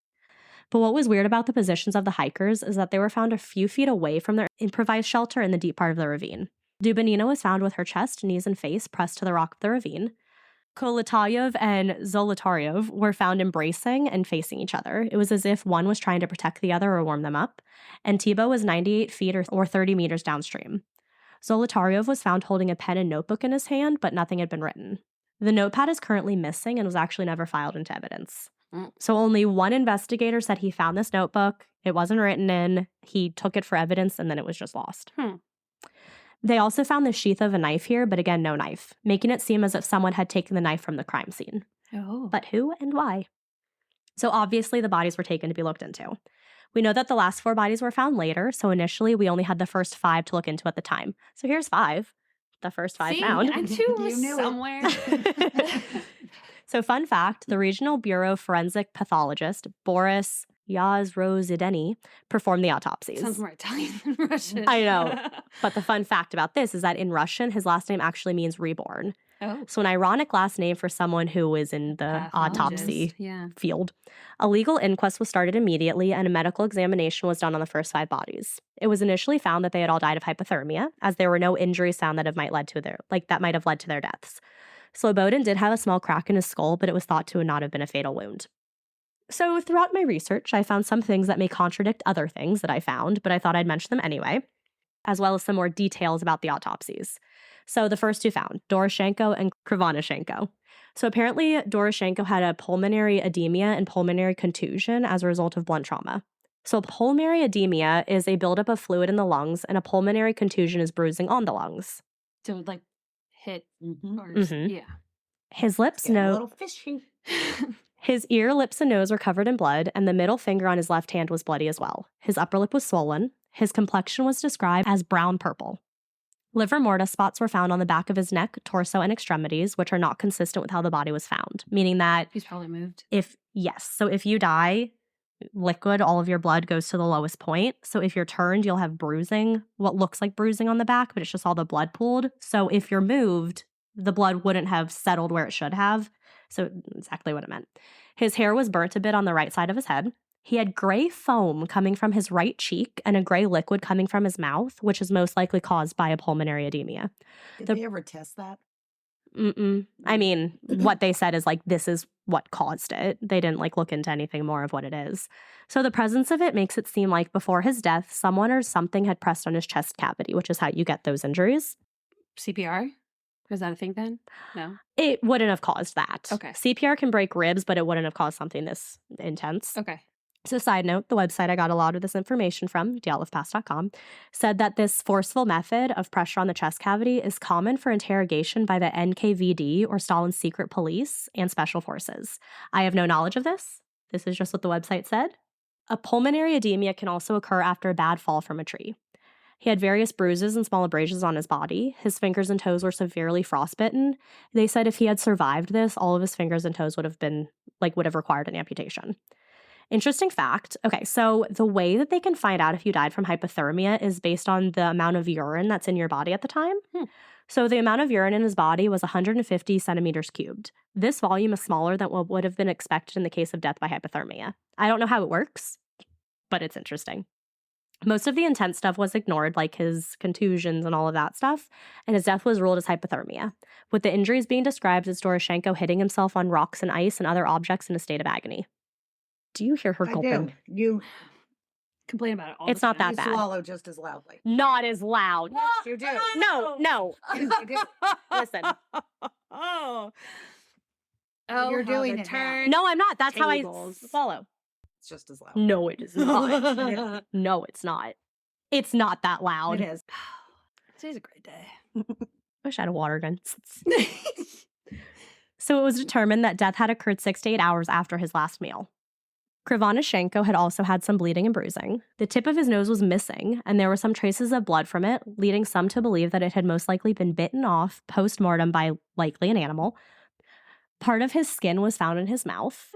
But what was weird about the positions of the hikers is that they were found a few feet away from their improvised shelter in the deep part of the ravine. Dubinina was found with her chest, knees, and face pressed to the rock of the ravine. Kolatayev and Zolotaryov were found embracing and facing each other. It was as if one was trying to protect the other or warm them up. And Tibo was 98 feet or 30 meters downstream. Zolotaryov was found holding a pen and notebook in his hand, but nothing had been written. The notepad is currently missing and was actually never filed into evidence. So only one investigator said he found this notebook. It wasn't written in. He took it for evidence, and then it was just lost. They also found the sheath of a knife here, but again, no knife, making it seem as if someone had taken the knife from the crime scene.
Oh.
But who and why? So obviously the bodies were taken to be looked into. We know that the last 4 bodies were found later, so initially we only had the first 5 to look into at the time. So here's 5. The first 5
See,
found.
I knew it was somewhere.
So fun fact, the Regional Bureau forensic pathologist, Boris Yazrozideny, performed the autopsies.
Sounds more Italian than Russian.
I know. But the fun fact about this is that in Russian, his last name actually means reborn.
Oh.
So an ironic last name for someone who is in the autopsy field. A legal inquest was started immediately, and a medical examination was done on the first 5 bodies. It was initially found that they had all died of hypothermia, as there were no injuries found that might have led to their deaths. Slobodin did have a small crack in his skull, but it was thought to not have been a fatal wound. So throughout my research, I found some things that may contradict other things that I found, but I thought I'd mention them anyway, as well as some more details about the autopsies. So the first 2 found, Doroshenko and Krivonishenko. So apparently Doroshenko had a pulmonary edema and pulmonary contusion as a result of blunt trauma. So pulmonary edema is a buildup of fluid in the lungs, and a pulmonary contusion is bruising on the lungs.
So like hit or
Mhm.
yeah.
His lips,
Getting a little fishy.
His ear, lips, and nose were covered in blood, and the middle finger on his left hand was bloody as well. His upper lip was swollen. His complexion was described as brown-purple. Liver mortis spots were found on the back of his neck, torso, and extremities, which are not consistent with how the body was found, meaning that
He's probably moved.
if you die, liquid, all of your blood goes to the lowest point. So if you're turned, you'll have bruising, what looks like bruising on the back, but it's just all the blood pooled. So if you're moved, the blood wouldn't have settled where it should have. So exactly what it meant. His hair was burnt a bit on the right side of his head. He had gray foam coming from his right cheek and a gray liquid coming from his mouth, which is most likely caused by a pulmonary edema.
Did they ever test that?
I mean, what they said is this is what caused it. They didn't look into anything more of what it is. So the presence of it makes it seem like before his death, someone or something had pressed on his chest cavity, which is how you get those injuries.
CPR? Was that a thing then? No.
It wouldn't have caused that.
Okay.
CPR can break ribs, but it wouldn't have caused something this intense.
Okay.
So side note, the website I got a lot of this information from, dyatlovpass.com, said that this forceful method of pressure on the chest cavity is common for interrogation by the NKVD or Stalin's secret police and special forces. I have no knowledge of this. This is just what the website said. A pulmonary edema can also occur after a bad fall from a tree. He had various bruises and small abrasions on his body. His fingers and toes were severely frostbitten. They said if he had survived this, all of his fingers and toes would have required an amputation. Interesting fact. Okay, so the way that they can find out if you died from hypothermia is based on the amount of urine that's in your body at the time. So the amount of urine in his body was 150 centimeters cubed. This volume is smaller than what would have been expected in the case of death by hypothermia. I don't know how it works, but it's interesting. Most of the intense stuff was ignored, like his contusions and all of that stuff, and his death was ruled as hypothermia, with the injuries being described as Doroshenko hitting himself on rocks and ice and other objects in a state of agony. Do you hear her
I
gulping?
do. You
Complain about it all
It's
the
not
time.
that
you
bad.
swallow just as loudly.
Not as loud.
Yes, you do.
No.
You do.
Listen.
Oh,
You're
how
doing
the
it now.
turn.
No, I'm not. That's how I
Tables.
swallow.
It's just as loud.
No, it is not. No, it's not. It's not that loud.
It is.
Today's a great day.
Wish I had a water gun. So it was determined that death had occurred 6 to 8 hours after his last meal. Krivonishenko had also had some bleeding and bruising. The tip of his nose was missing, and there were some traces of blood from it, leading some to believe that it had most likely been bitten off post-mortem by likely an animal. Part of his skin was found in his mouth.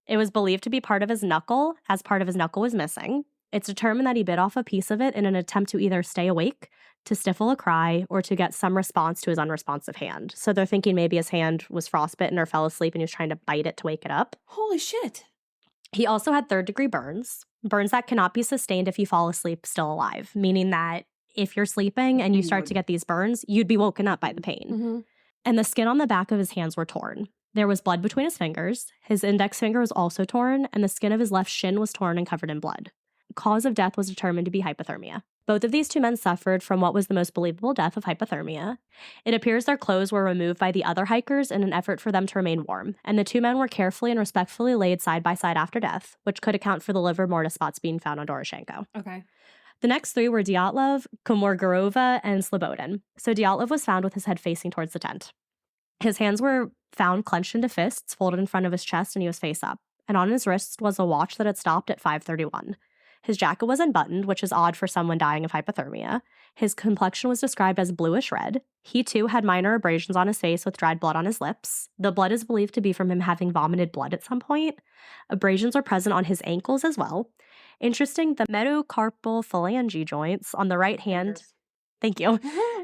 It was believed to be part of his knuckle, as part of his knuckle was missing. It's determined that he bit off a piece of it in an attempt to either stay awake, to stifle a cry, or to get some response to his unresponsive hand. So they're thinking maybe his hand was frostbitten or fell asleep and he was trying to bite it to wake it up.
Holy shit.
He also had third-degree burns that cannot be sustained if you fall asleep still alive, meaning that if you're sleeping and you start to get these burns, you'd be woken up by the pain.
Mm-hmm.
And the skin on the back of his hands were torn. There was blood between his fingers. His index finger was also torn, and the skin of his left shin was torn and covered in blood. Cause of death was determined to be hypothermia. Both of these two men suffered from what was the most believable death of hypothermia. It appears their clothes were removed by the other hikers in an effort for them to remain warm, and the two men were carefully and respectfully laid side by side after death, which could account for the liver mortis spots being found on Doroshenko.
Okay.
The next three were Dyatlov, Komorgorova, and Slobodin. So Dyatlov was found with his head facing towards the tent. His hands were found clenched into fists, folded in front of his chest, and he was face up. And on his wrist was a watch that had stopped at 5:31. His jacket was unbuttoned, which is odd for someone dying of hypothermia. His complexion was described as bluish red. He, too, had minor abrasions on his face with dried blood on his lips. The blood is believed to be from him having vomited blood at some point. Abrasions were present on his ankles as well. Interesting, the metacarpal phalange joints on the right hand, thank you,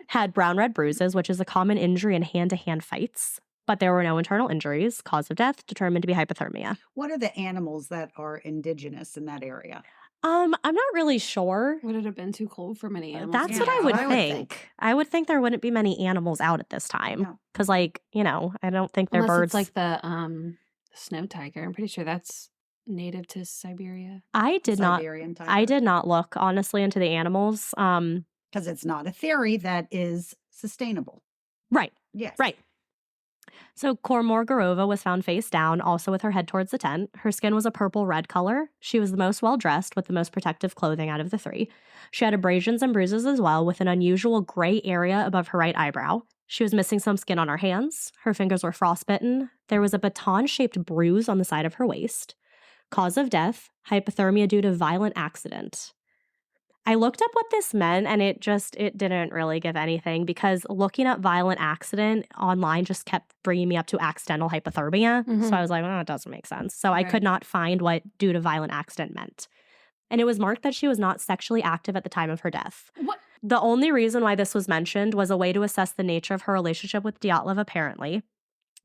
had brown-red bruises, which is a common injury in hand-to-hand fights. But there were no internal injuries. Cause of death determined to be hypothermia.
What are the animals that are indigenous in that area?
I'm not really sure.
Would it have been too cold for many animals?
That's
Yeah,
what I would
I would
think.
think.
I would think there wouldn't be many animals out at this time.
No.
Because, I don't think they're
Unless
birds.
it's like the snow tiger. I'm pretty sure that's native to Siberia.
I did
Siberian
not look, honestly, into the animals.
because it's not a theory that is sustainable.
Right.
Yes.
Right. So Komorgorova was found face down, also with her head towards the tent. Her skin was a purple-red color. She was the most well-dressed with the most protective clothing out of the three. She had abrasions and bruises as well, with an unusual gray area above her right eyebrow. She was missing some skin on her hands. Her fingers were frostbitten. There was a baton-shaped bruise on the side of her waist. Cause of death, hypothermia due to violent accident. I looked up what this meant, and it didn't really give anything, because looking up violent accident online just kept bringing me up to accidental hypothermia.
Mhm.
So I was like, it doesn't make sense. So I
Right.
could not find what due to violent accident meant. And it was marked that she was not sexually active at the time of her death.
What?
The only reason why this was mentioned was a way to assess the nature of her relationship with Dyatlov, apparently.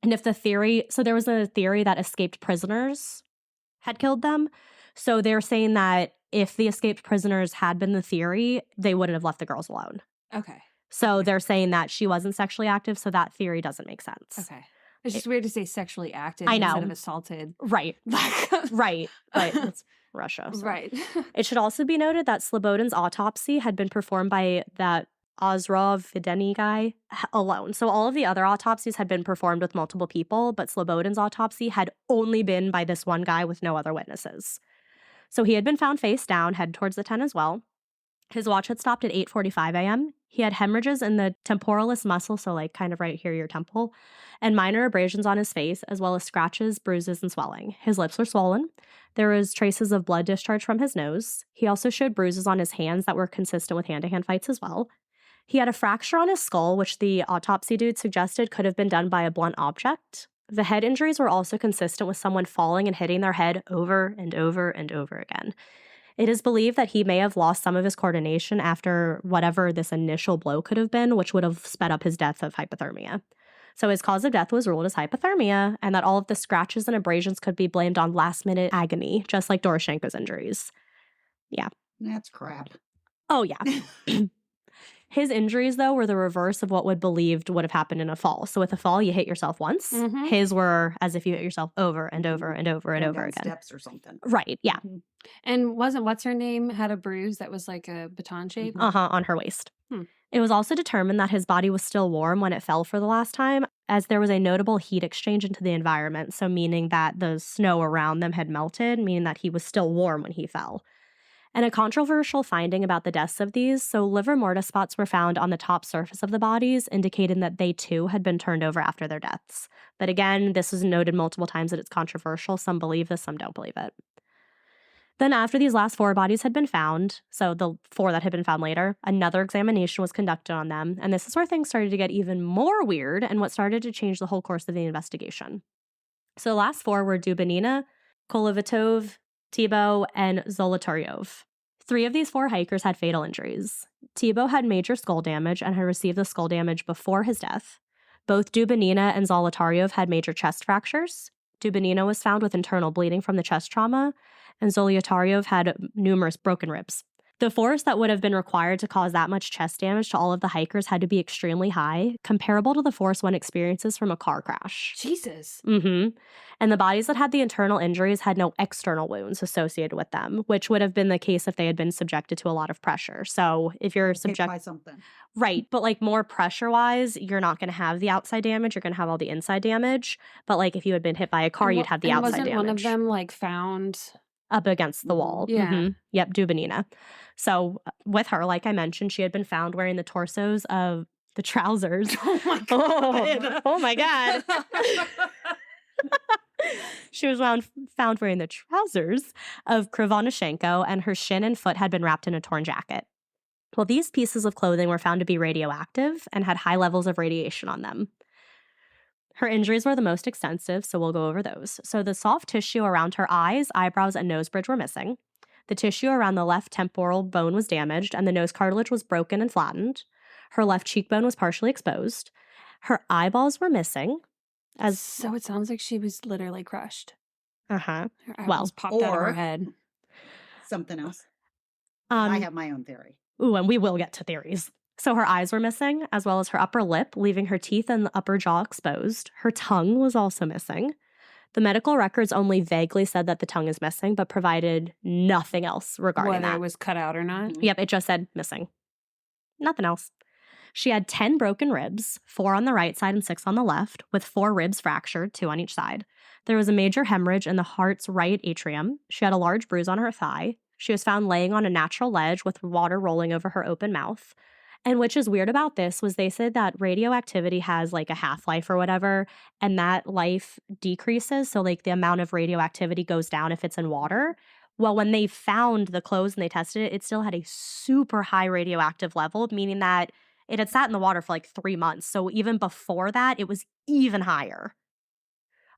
And if there was a theory that escaped prisoners had killed them. So they're saying that if the escaped prisoners had been the theory, they wouldn't have left the girls alone.
Okay.
So they're saying that she wasn't sexually active, so that theory doesn't make sense.
Okay. It's just weird to say sexually active
I know.
instead of assaulted.
Right, right. But it's Russia. So.
Right.
It should also be noted that Slobodin's autopsy had been performed by that Ozrov Videny guy alone. So all of the other autopsies had been performed with multiple people, but Slobodin's autopsy had only been by this one guy with no other witnesses. So he had been found face down, head towards the tent as well. His watch had stopped at 8:45 a.m. He had hemorrhages in the temporalis muscle, so like kind of right here, your temple, and minor abrasions on his face, as well as scratches, bruises, and swelling. His lips were swollen. There was traces of blood discharge from his nose. He also showed bruises on his hands that were consistent with hand-to-hand fights as well. He had a fracture on his skull, which the autopsy dude suggested could have been done by a blunt object. The head injuries were also consistent with someone falling and hitting their head over and over and over again. It is believed that he may have lost some of his coordination after whatever this initial blow could have been, which would have sped up his death of hypothermia. So his cause of death was ruled as hypothermia, and that all of the scratches and abrasions could be blamed on last-minute agony, just like Doroshenko's injuries. Yeah.
That's crap.
Oh, yeah. His injuries, though, were the reverse of what would have happened in a fall. So with a fall, you hit yourself once.
Mhm.
His were as if you hit yourself over and over and over and over
down
again.
steps or something.
Right, yeah.
And what's her name had a bruise that was like a baton shape?
On her waist.
Hmm.
It was also determined that his body was still warm when it fell for the last time, as there was a notable heat exchange into the environment, so meaning that the snow around them had melted, meaning that he was still warm when he fell. And a controversial finding about the deaths of these, so liver mortis spots were found on the top surface of the bodies, indicating that they too had been turned over after their deaths. But again, this is noted multiple times that it's controversial. Some believe this, some don't believe it. Then after these last 4 bodies had been found, so the 4 that had been found later, another examination was conducted on them, and this is where things started to get even more weird and what started to change the whole course of the investigation. So the last 4 were Dubinina, Kolevatov, Thibault, and Zolotaryov. 3 of these 4 hikers had fatal injuries. Thibault had major skull damage and had received the skull damage before his death. Both Dubinina and Zolotaryov had major chest fractures. Dubinina was found with internal bleeding from the chest trauma, and Zolotaryov had numerous broken ribs. The force that would have been required to cause that much chest damage to all of the hikers had to be extremely high, comparable to the force one experiences from a car crash.
Jesus.
And the bodies that had the internal injuries had no external wounds associated with them, which would have been the case if they had been subjected to a lot of pressure. So if you're
Hit by something.
Right, but like more pressure-wise, you're not going to have the outside damage. You're going to have all the inside damage. But like if you had been hit by a car, you'd have the outside
wasn't
damage.
One of them like found
up against the wall.
Yeah.
Yep, Dubinina. So with her, like I mentioned, she had been found wearing the torsos of the trousers.
Oh my God.
Oh my God. She was found wearing the trousers of Krivonishenko, and her shin and foot had been wrapped in a torn jacket. Well, these pieces of clothing were found to be radioactive and had high levels of radiation on them. Her injuries were the most extensive, so we'll go over those. So the soft tissue around her eyes, eyebrows, and nose bridge were missing. The tissue around the left temporal bone was damaged, and the nose cartilage was broken and flattened. Her left cheekbone was partially exposed. Her eyeballs were missing.
So it sounds like she was literally crushed.
Uh-huh.
Her eyeballs popped out of her head.
Something else. I have my own theory.
Ooh, and we will get to theories. So her eyes were missing, as well as her upper lip, leaving her teeth and the upper jaw exposed. Her tongue was also missing. The medical records only vaguely said that the tongue is missing, but provided nothing else regarding
Whether
that.
it was cut out or not.
Yep, it just said missing. Nothing else. She had 10 broken ribs, 4 on the right side and 6 on the left, with 4 ribs fractured, 2 on each side. There was a major hemorrhage in the heart's right atrium. She had a large bruise on her thigh. She was found laying on a natural ledge with water rolling over her open mouth. And which is weird about this was they said that radioactivity has like a half-life or whatever, and that life decreases. So like the amount of radioactivity goes down if it's in water. Well, when they found the clothes and they tested it, it still had a super high radioactive level, meaning that it had sat in the water for like 3 months. So even before that, it was even higher.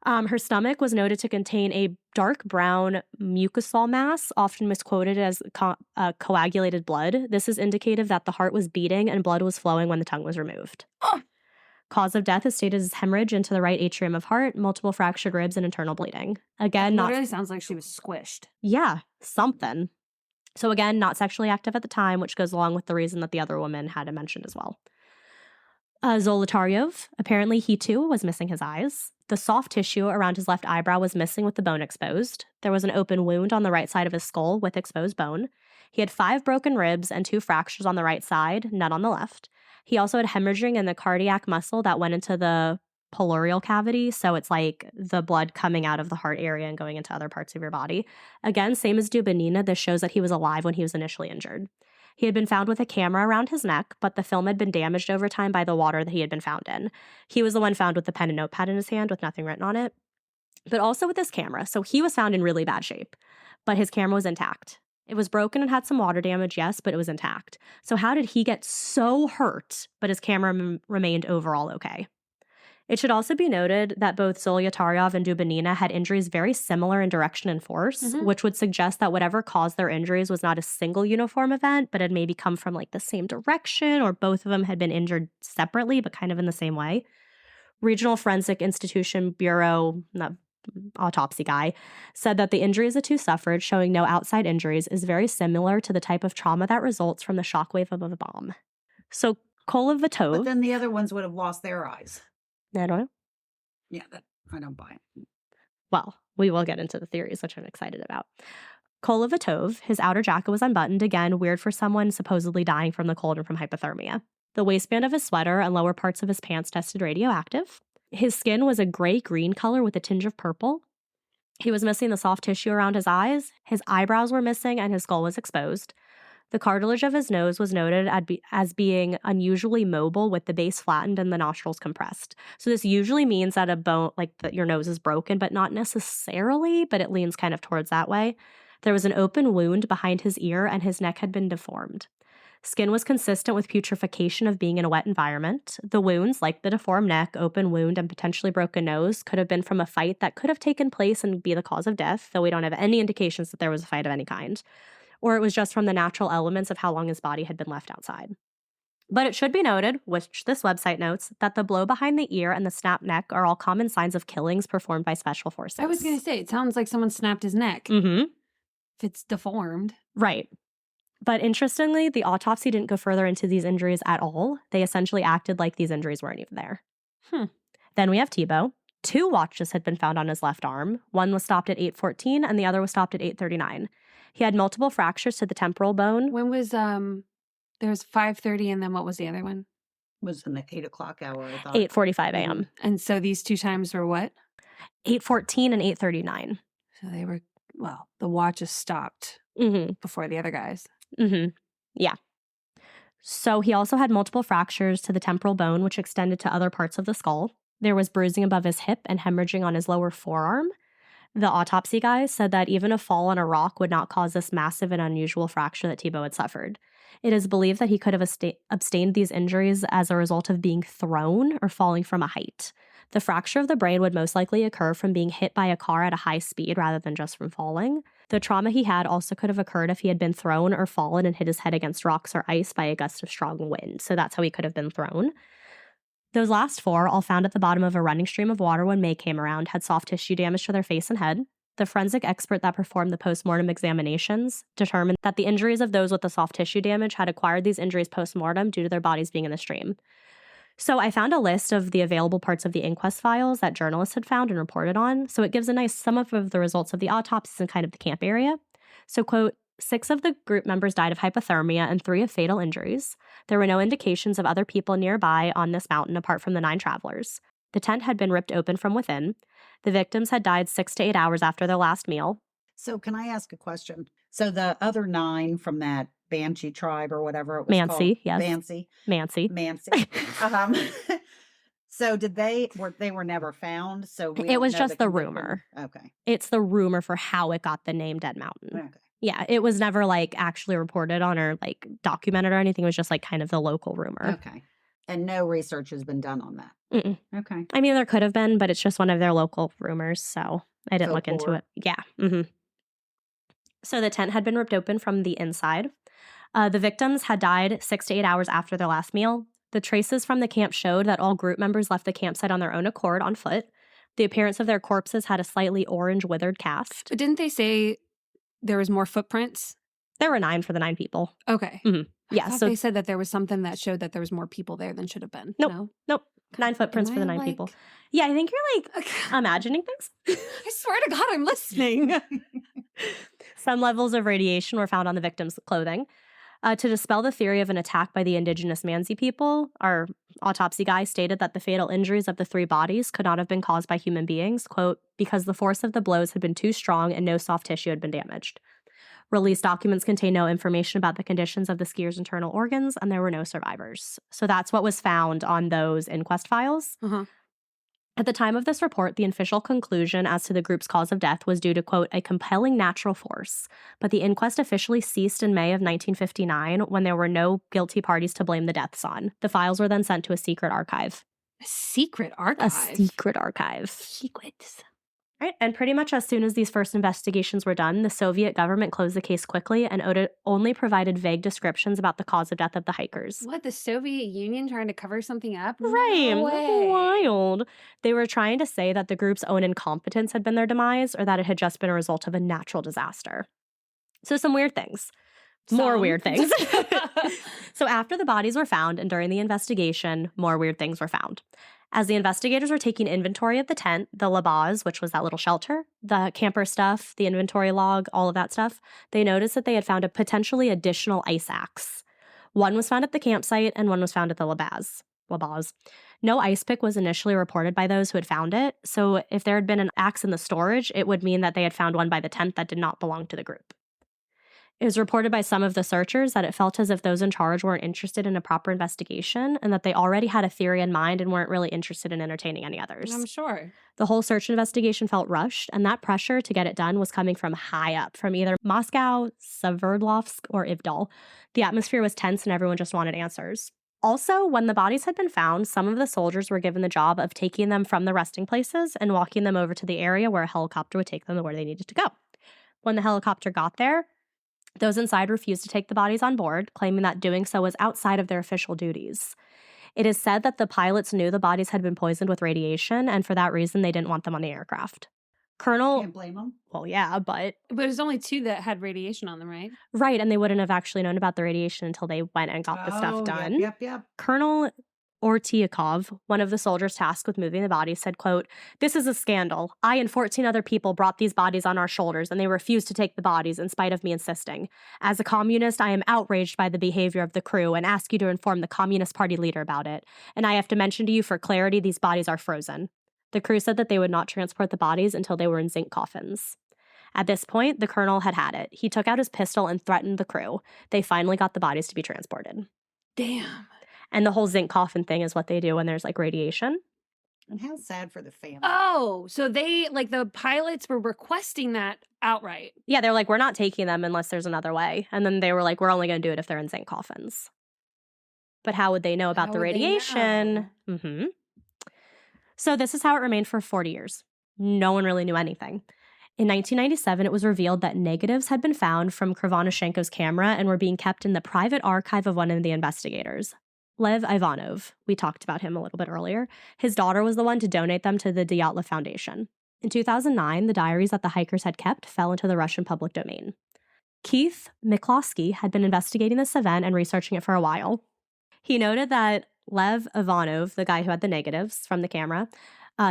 Her stomach was noted to contain a dark brown mucosal mass, often misquoted as coagulated blood. This is indicative that the heart was beating and blood was flowing when the tongue was removed.
Oh.
Cause of death is stated as hemorrhage into the right atrium of heart, multiple fractured ribs, and internal bleeding. Again,
It literally sounds like she was squished.
Yeah, something. So again, not sexually active at the time, which goes along with the reason that the other woman had mentioned as well. Zolotaryov, apparently he too was missing his eyes. The soft tissue around his left eyebrow was missing with the bone exposed. There was an open wound on the right side of his skull with exposed bone. He had 5 broken ribs and 2 fractures on the right side, none on the left. He also had hemorrhaging in the cardiac muscle that went into the pleural cavity, so it's like the blood coming out of the heart area and going into other parts of your body. Again, same as Dubinina, this shows that he was alive when he was initially injured. He had been found with a camera around his neck, but the film had been damaged over time by the water that he had been found in. He was the one found with the pen and notepad in his hand with nothing written on it, but also with his camera. So he was found in really bad shape, but his camera was intact. It was broken and had some water damage, yes, but it was intact. So how did he get so hurt, but his camera remained overall okay? It should also be noted that both Zolotaryov and Dubinina had injuries very similar in direction and force, which would suggest that whatever caused their injuries was not a single uniform event, but had maybe come from like the same direction, or both of them had been injured separately, but kind of in the same way. Regional Forensic Institution Bureau, autopsy guy, said that the injuries the two suffered, showing no outside injuries, is very similar to the type of trauma that results from the shockwave of a bomb. So Kolevatov.
But then the other ones would have lost their eyes.
I don't know.
Yeah, I don't buy it.
Well, we will get into the theories, which I'm excited about. Kolevatov, his outer jacket was unbuttoned, again, weird for someone supposedly dying from the cold and from hypothermia. The waistband of his sweater and lower parts of his pants tested radioactive. His skin was a gray-green color with a tinge of purple. He was missing the soft tissue around his eyes, his eyebrows were missing, and his skull was exposed. The cartilage of his nose was noted as being unusually mobile with the base flattened and the nostrils compressed. So this usually means that a bone, like that your nose is broken, but not necessarily, but it leans kind of towards that way. There was an open wound behind his ear and his neck had been deformed. Skin was consistent with putrefaction of being in a wet environment. The wounds, like the deformed neck, open wound, and potentially broken nose, could have been from a fight that could have taken place and be the cause of death, though we don't have any indications that there was a fight of any kind. Or it was just from the natural elements of how long his body had been left outside. But it should be noted, which this website notes, that the blow behind the ear and the snapped neck are all common signs of killings performed by special forces.
I was going to say, it sounds like someone snapped his neck.
Mm-hmm.
If it's deformed.
Right. But interestingly, the autopsy didn't go further into these injuries at all. They essentially acted like these injuries weren't even there. Then we have Thibault. 2 watches had been found on his left arm. One was stopped at 8:14 and the other was stopped at 8:39. He had multiple fractures to the temporal bone.
When was, there was 5:30 and then what was the other one?
Was in the 8 o'clock hour, I thought.
8:45 a.m.
And so these 2 times were what?
8:14 and 8:39.
So they were, well, the watches stopped before the other guys.
Yeah. So he also had multiple fractures to the temporal bone, which extended to other parts of the skull. There was bruising above his hip and hemorrhaging on his lower forearm. The autopsy guys said that even a fall on a rock would not cause this massive and unusual fracture that Thibault had suffered. It is believed that he could have abstained these injuries as a result of being thrown or falling from a height. The fracture of the brain would most likely occur from being hit by a car at a high speed rather than just from falling. The trauma he had also could have occurred if he had been thrown or fallen and hit his head against rocks or ice by a gust of strong wind. So that's how he could have been thrown. Those last 4, all found at the bottom of a running stream of water when May came around, had soft tissue damage to their face and head. The forensic expert that performed the postmortem examinations determined that the injuries of those with the soft tissue damage had acquired these injuries postmortem due to their bodies being in the stream. So I found a list of the available parts of the inquest files that journalists had found and reported on. So it gives a nice sum up of the results of the autopsies and kind of the camp area. So, quote, 6 of the group members died of hypothermia and 3 of fatal injuries. There were no indications of other people nearby on this mountain apart from the 9 travelers. The tent had been ripped open from within. The victims had died 6 to 8 hours after their last meal.
So can I ask a question? So the other 9 from that Banshee tribe or whatever it was
Mansi,
called.
yes.
Mansi. So they were never found? So
it was just the rumor.
Okay.
It's the rumor for how it got the name Dead Mountain.
Okay.
Yeah, it was never like actually reported on or like documented or anything. It was just like kind of the local rumor.
Okay. And no research has been done on that.
Mm-mm.
Okay.
I mean, there could have been, but it's just one of their local rumors, so I didn't look into it. Yeah. So the tent had been ripped open from the inside. The victims had died 6 to 8 hours after their last meal. The traces from the camp showed that all group members left the campsite on their own accord on foot. The appearance of their corpses had a slightly orange withered cast.
But didn't they say there was more footprints?
There were 9 for the 9 people.
Okay.
Yeah,
so they said that there was something that showed that there was more people there than should have been.
Nope. 9 footprints for the 9 people. Yeah, I think you're like imagining things.
I swear to God, I'm listening.
Some levels of radiation were found on the victims' clothing. To dispel the theory of an attack by the indigenous Mansi people, our autopsy guy stated that the fatal injuries of the 3 bodies could not have been caused by human beings, quote, because the force of the blows had been too strong and no soft tissue had been damaged. Released documents contain no information about the conditions of the skier's internal organs, and there were no survivors. So that's what was found on those inquest files. At the time of this report, the official conclusion as to the group's cause of death was due to, quote, a compelling natural force. But the inquest officially ceased in May of 1959 when there were no guilty parties to blame the deaths on. The files were then sent to a secret archive.
A secret archive?
A secret archive.
Secrets.
Right, and pretty much as soon as these first investigations were done, the Soviet government closed the case quickly and only provided vague descriptions about the cause of death of the hikers.
What, the Soviet Union trying to cover something up?
Right,
No way.
wild. They were trying to say that the group's own incompetence had been their demise or that it had just been a result of a natural disaster. So some weird things. More weird things. So after the bodies were found and during the investigation, more weird things were found. As the investigators were taking inventory of the tent, the labaz, which was that little shelter, the camper stuff, the inventory log, all of that stuff, they noticed that they had found a potentially additional ice axe. One was found at the campsite and one was found at the labaz. Labaz. No ice pick was initially reported by those who had found it. So if there had been an axe in the storage, it would mean that they had found one by the tent that did not belong to the group. It was reported by some of the searchers that it felt as if those in charge weren't interested in a proper investigation and that they already had a theory in mind and weren't really interested in entertaining any others.
I'm sure.
The whole search investigation felt rushed, and that pressure to get it done was coming from high up, from either Moscow, Sverdlovsk, or Ivdal. The atmosphere was tense and everyone just wanted answers. Also, when the bodies had been found, some of the soldiers were given the job of taking them from the resting places and walking them over to the area where a helicopter would take them to where they needed to go. When the helicopter got there, those inside refused to take the bodies on board, claiming that doing so was outside of their official duties. It is said that the pilots knew the bodies had been poisoned with radiation, and for that reason, they didn't want them on the aircraft. Colonel...
Can't blame them.
Well, yeah, but...
But there's only 2 that had radiation on them, right?
Right, and they wouldn't have actually known about the radiation until they went and got the stuff done.
Yep.
Colonel Ortyakov, one of the soldiers tasked with moving the bodies, said, quote, "This is a scandal. I and 14 other people brought these bodies on our shoulders, and they refused to take the bodies in spite of me insisting. As a communist, I am outraged by the behavior of the crew and ask you to inform the Communist Party leader about it. And I have to mention to you for clarity, these bodies are frozen." The crew said that they would not transport the bodies until they were in zinc coffins. At this point, the colonel had it. He took out his pistol and threatened the crew. They finally got the bodies to be transported.
Damn.
And the whole zinc coffin thing is what they do when there's like radiation.
And how sad for the family.
Oh, so they, like, the pilots were requesting that outright.
Yeah, they're like, we're not taking them unless there's another way. And then they were like, we're only going to do it if they're in zinc coffins. But how would they know about the radiation? Mm-hmm. So this is how it remained for 40 years. No one really knew anything. In 1997, it was revealed that negatives had been found from Krivonashenko's camera and were being kept in the private archive of one of the investigators. Lev Ivanov, we talked about him a little bit earlier. His daughter was the one to donate them to the Dyatlov Foundation. In 2009, the diaries that the hikers had kept fell into the Russian public domain. Keith Miklosky had been investigating this event and researching it for a while. He noted that Lev Ivanov, the guy who had the negatives from the camera,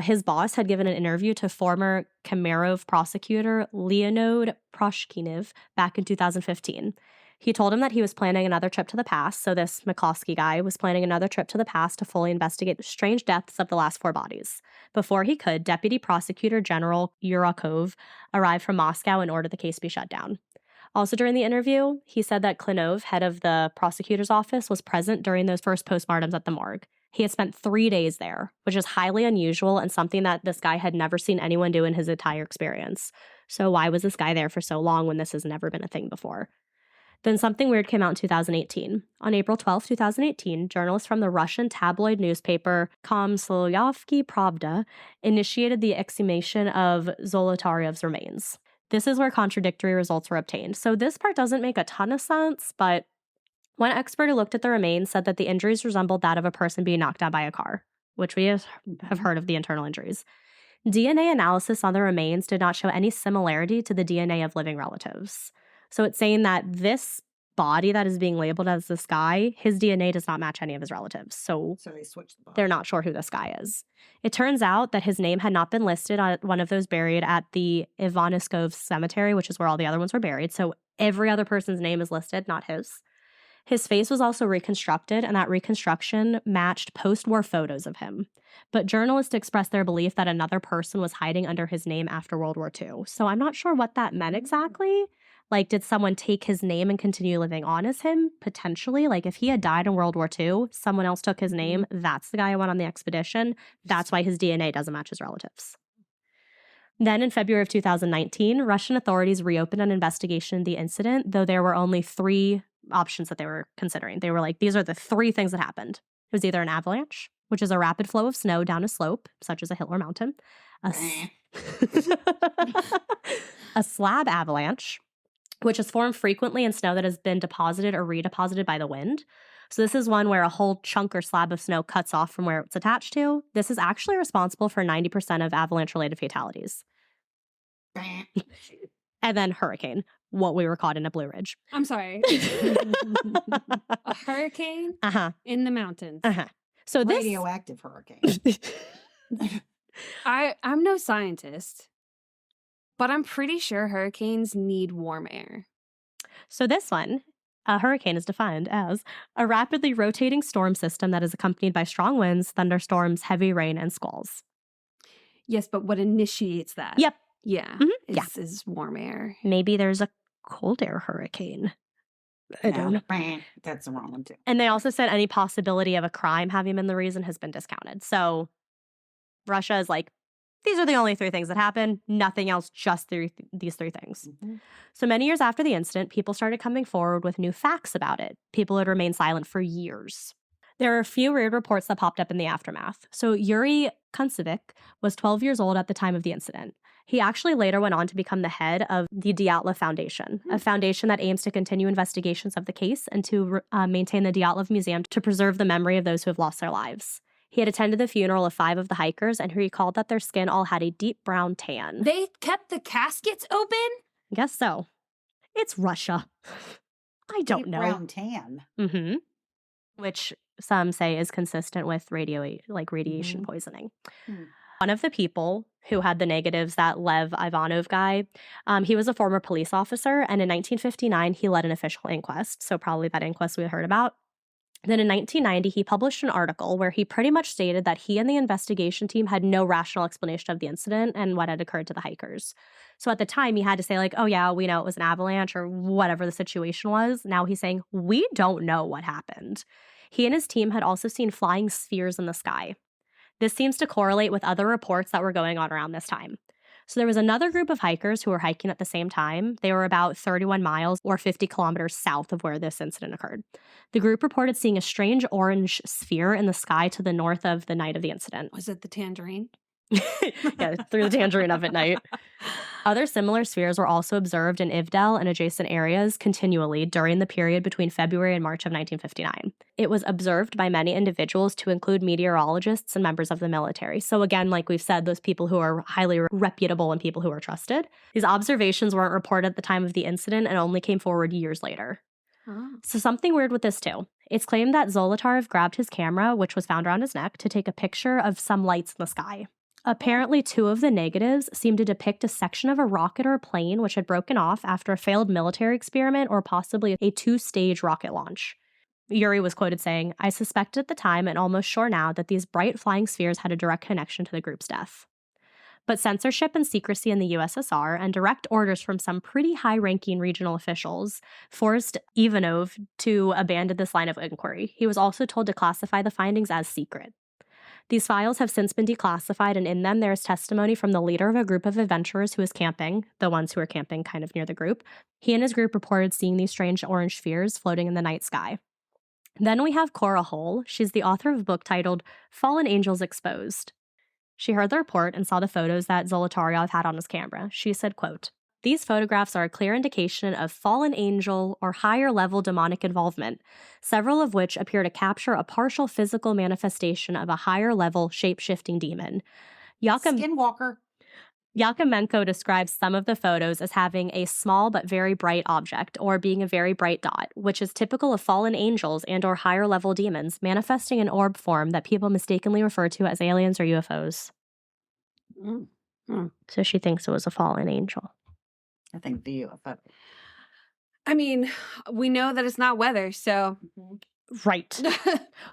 his boss had given an interview to former Kemerov prosecutor Leonid Proshkinev back in 2015. He told him that he was planning another trip to the past, so this McCloskey guy was planning another trip to the past to fully investigate the strange deaths of the last 4 bodies. Before he could, Deputy Prosecutor General Yurakov arrived from Moscow and ordered the case be shut down. Also during the interview, he said that Klinov, head of the prosecutor's office, was present during those first postmortems at the morgue. He had spent 3 days there, which is highly unusual and something that this guy had never seen anyone do in his entire experience. So why was this guy there for so long when this has never been a thing before? Then something weird came out in 2018. On April 12, 2018, journalists from the Russian tabloid newspaper Komsomolsky Pravda initiated the exhumation of Zolotaryev's remains. This is where contradictory results were obtained. So this part doesn't make a ton of sense, but one expert who looked at the remains said that the injuries resembled that of a person being knocked down by a car, which we have heard of the internal injuries. DNA analysis on the remains did not show any similarity to the DNA of living relatives. So it's saying that this body that is being labeled as this guy, his DNA does not match any of his relatives. So
they switched the body.
They're not sure who this guy is. It turns out that his name had not been listed on one of those buried at the Ivaniskov Cemetery, which is where all the other ones were buried. So every other person's name is listed, not his. His face was also reconstructed, and that reconstruction matched post-war photos of him. But journalists expressed their belief that another person was hiding under his name after World War II. So I'm not sure what that meant exactly. Like, did someone take his name and continue living on as him? Potentially. Like, if he had died in World War II, someone else took his name. That's the guy who went on the expedition. That's why his DNA doesn't match his relatives. Then in February of 2019, Russian authorities reopened an investigation into the incident, though there were only 3 options that they were considering. They were like, these are the 3 things that happened. It was either an avalanche, which is a rapid flow of snow down a slope, such as a hill or mountain, a slab avalanche, which is formed frequently in snow that has been deposited or redeposited by the wind. So this is one where a whole chunk or slab of snow cuts off from where it's attached to. This is actually responsible for 90% of avalanche-related fatalities. And then hurricane, what we were caught in at Blue Ridge.
I'm sorry. A hurricane in the mountains.
So this
radioactive hurricane.
I'm no scientist, but I'm pretty sure hurricanes need warm air.
So this one, A hurricane is defined as a rapidly rotating storm system that is accompanied by strong winds, thunderstorms, heavy rain, and squalls.
Yes, but what initiates that?
Yep.
Yeah.
Yeah.
Is warm air.
Maybe there's a cold air hurricane. I don't know.
That's the wrong one, too.
And they also said any possibility of a crime having been the reason has been discounted. So Russia is like, these are the only 3 things that happen. Nothing else, just these 3 things.
Mm-hmm.
So many years after the incident, people started coming forward with new facts about it. People had remained silent for years. There are a few weird reports that popped up in the aftermath. So Yuri Kuncevic was 12 years old at the time of the incident. He actually later went on to become the head of the Dyatlov Foundation, a foundation that aims to continue investigations of the case and to maintain the Dyatlov Museum to preserve the memory of those who have lost their lives. He had attended the funeral of 5 of the hikers, and he recalled that their skin all had a deep brown tan.
They kept the caskets open?
I guess so. It's Russia. I don't know.
Brown tan.
Mm-hmm. Which some say is consistent with radiation poisoning. One of the people who had the negatives, that Lev Ivanov guy, he was a former police officer, and in 1959, he led an official inquest, so probably that inquest we heard about. Then in 1990, he published an article where he pretty much stated that he and the investigation team had no rational explanation of the incident and what had occurred to the hikers. So at the time, he had to say, like, oh yeah, we know it was an avalanche or whatever the situation was. Now he's saying, we don't know what happened. He and his team had also seen flying spheres in the sky. This seems to correlate with other reports that were going on around this time. So there was another group of hikers who were hiking at the same time. They were about 31 miles or 50 kilometers south of where this incident occurred. The group reported seeing a strange orange sphere in the sky to the north of the night of the incident.
Was it the tangerine?
Yeah, through the tangerine of at night. Other similar spheres were also observed in Ivdel and adjacent areas continually during the period between February and March of 1959. It was observed by many individuals, to include meteorologists and members of the military. So again, like we've said, those people who are highly reputable and people who are trusted. These observations weren't reported at the time of the incident and only came forward years later.
Oh.
So something weird with this too. It's claimed that Zolotarev grabbed his camera, which was found around his neck, to take a picture of some lights in the sky. Apparently, 2 of the negatives seem to depict a section of a rocket or a plane which had broken off after a failed military experiment or possibly a 2-stage rocket launch. Yuri was quoted saying, "I suspected at the time and almost sure now that these bright flying spheres had a direct connection to the group's death." But censorship and secrecy in the USSR and direct orders from some pretty high-ranking regional officials forced Ivanov to abandon this line of inquiry. He was also told to classify the findings as secret. These files have since been declassified, and in them there is testimony from the leader of a group of adventurers who was camping, the ones who were camping kind of near the group. He and his group reported seeing these strange orange spheres floating in the night sky. Then we have Cora Hull. She's the author of a book titled Fallen Angels Exposed. She heard the report and saw the photos that Zolotarev had on his camera. She said, quote, "These photographs are a clear indication of fallen angel or higher level demonic involvement, several of which appear to capture a partial physical manifestation of a higher level shape-shifting demon."
Skinwalker.
Yakomenko describes some of the photos as having a small but very bright object, or being a very bright dot, which is typical of fallen angels and or higher level demons, manifesting in orb form that people mistakenly refer to as aliens or UFOs. So she thinks it was a fallen angel.
I think the UFO.
I mean, we know that it's not weather, so.
Right.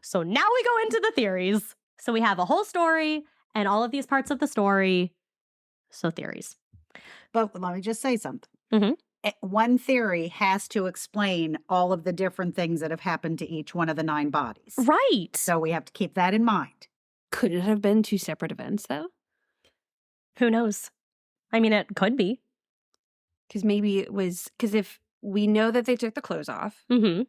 So now we go into the theories. So we have a whole story and all of these parts of the story. So theories.
But let me just say something.
Mhm.
One theory has to explain all of the different things that have happened to each one of the 9 bodies.
Right.
So we have to keep that in mind.
Could it have been 2 separate events, though?
Who knows? I mean, it could be.
Because maybe it was, because if we know that they took the clothes off,
Mm-hmm.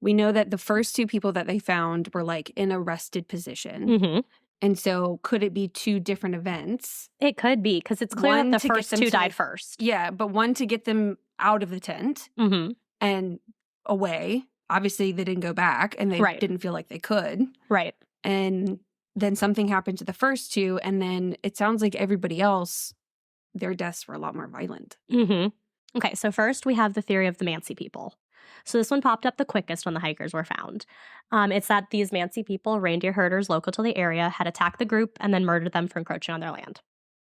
we know that the first 2 people that they found were like in a rested position.
Mm-hmm.
And so could it be 2 different events?
It could be, because it's clear
One
that
to
the
get
first
them
2
to
died
the-
first.
Yeah, but one to get them out of the tent
Mm-hmm.
and away. Obviously, they didn't go back and they
Right.
didn't feel like they could.
Right.
And then something happened to the first 2. And then it sounds like everybody else, their deaths were a lot more violent.
Mm-hmm. Okay, so first we have the theory of the Mansi people. So this one popped up the quickest when the hikers were found. It's that these Mansi people, reindeer herders local to the area, had attacked the group and then murdered them for encroaching on their land.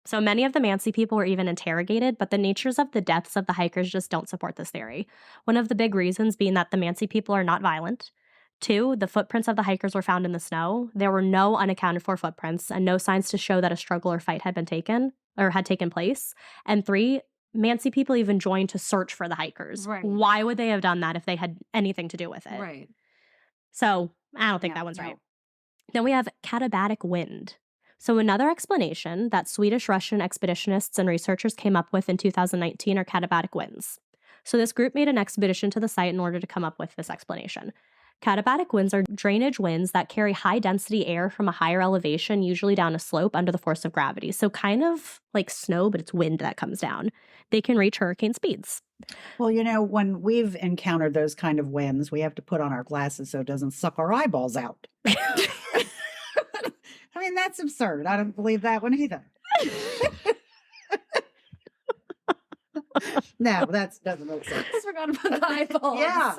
So many of the Mansi people were even interrogated, but the natures of the deaths of the hikers just don't support this theory. One of the big reasons being that the Mansi people are not violent. 2, the footprints of the hikers were found in the snow. There were no unaccounted for footprints and no signs to show that a struggle or fight had taken place. And 3, Mansi people even joined to search for the hikers.
Right.
Why would they have done that if they had anything to do with it?
Right.
So I don't think that one's right. Then we have katabatic wind. So another explanation that Swedish-Russian expeditionists and researchers came up with in 2019 are katabatic winds. So this group made an expedition to the site in order to come up with this explanation. Katabatic winds are drainage winds that carry high-density air from a higher elevation, usually down a slope under the force of gravity. So kind of like snow, but it's wind that comes down. They can reach hurricane speeds.
Well, when we've encountered those kind of winds, we have to put on our glasses so it doesn't suck our eyeballs out. I mean, that's absurd. I don't believe that one either. No, that doesn't make sense.
I forgot about the eyeballs.
Yeah.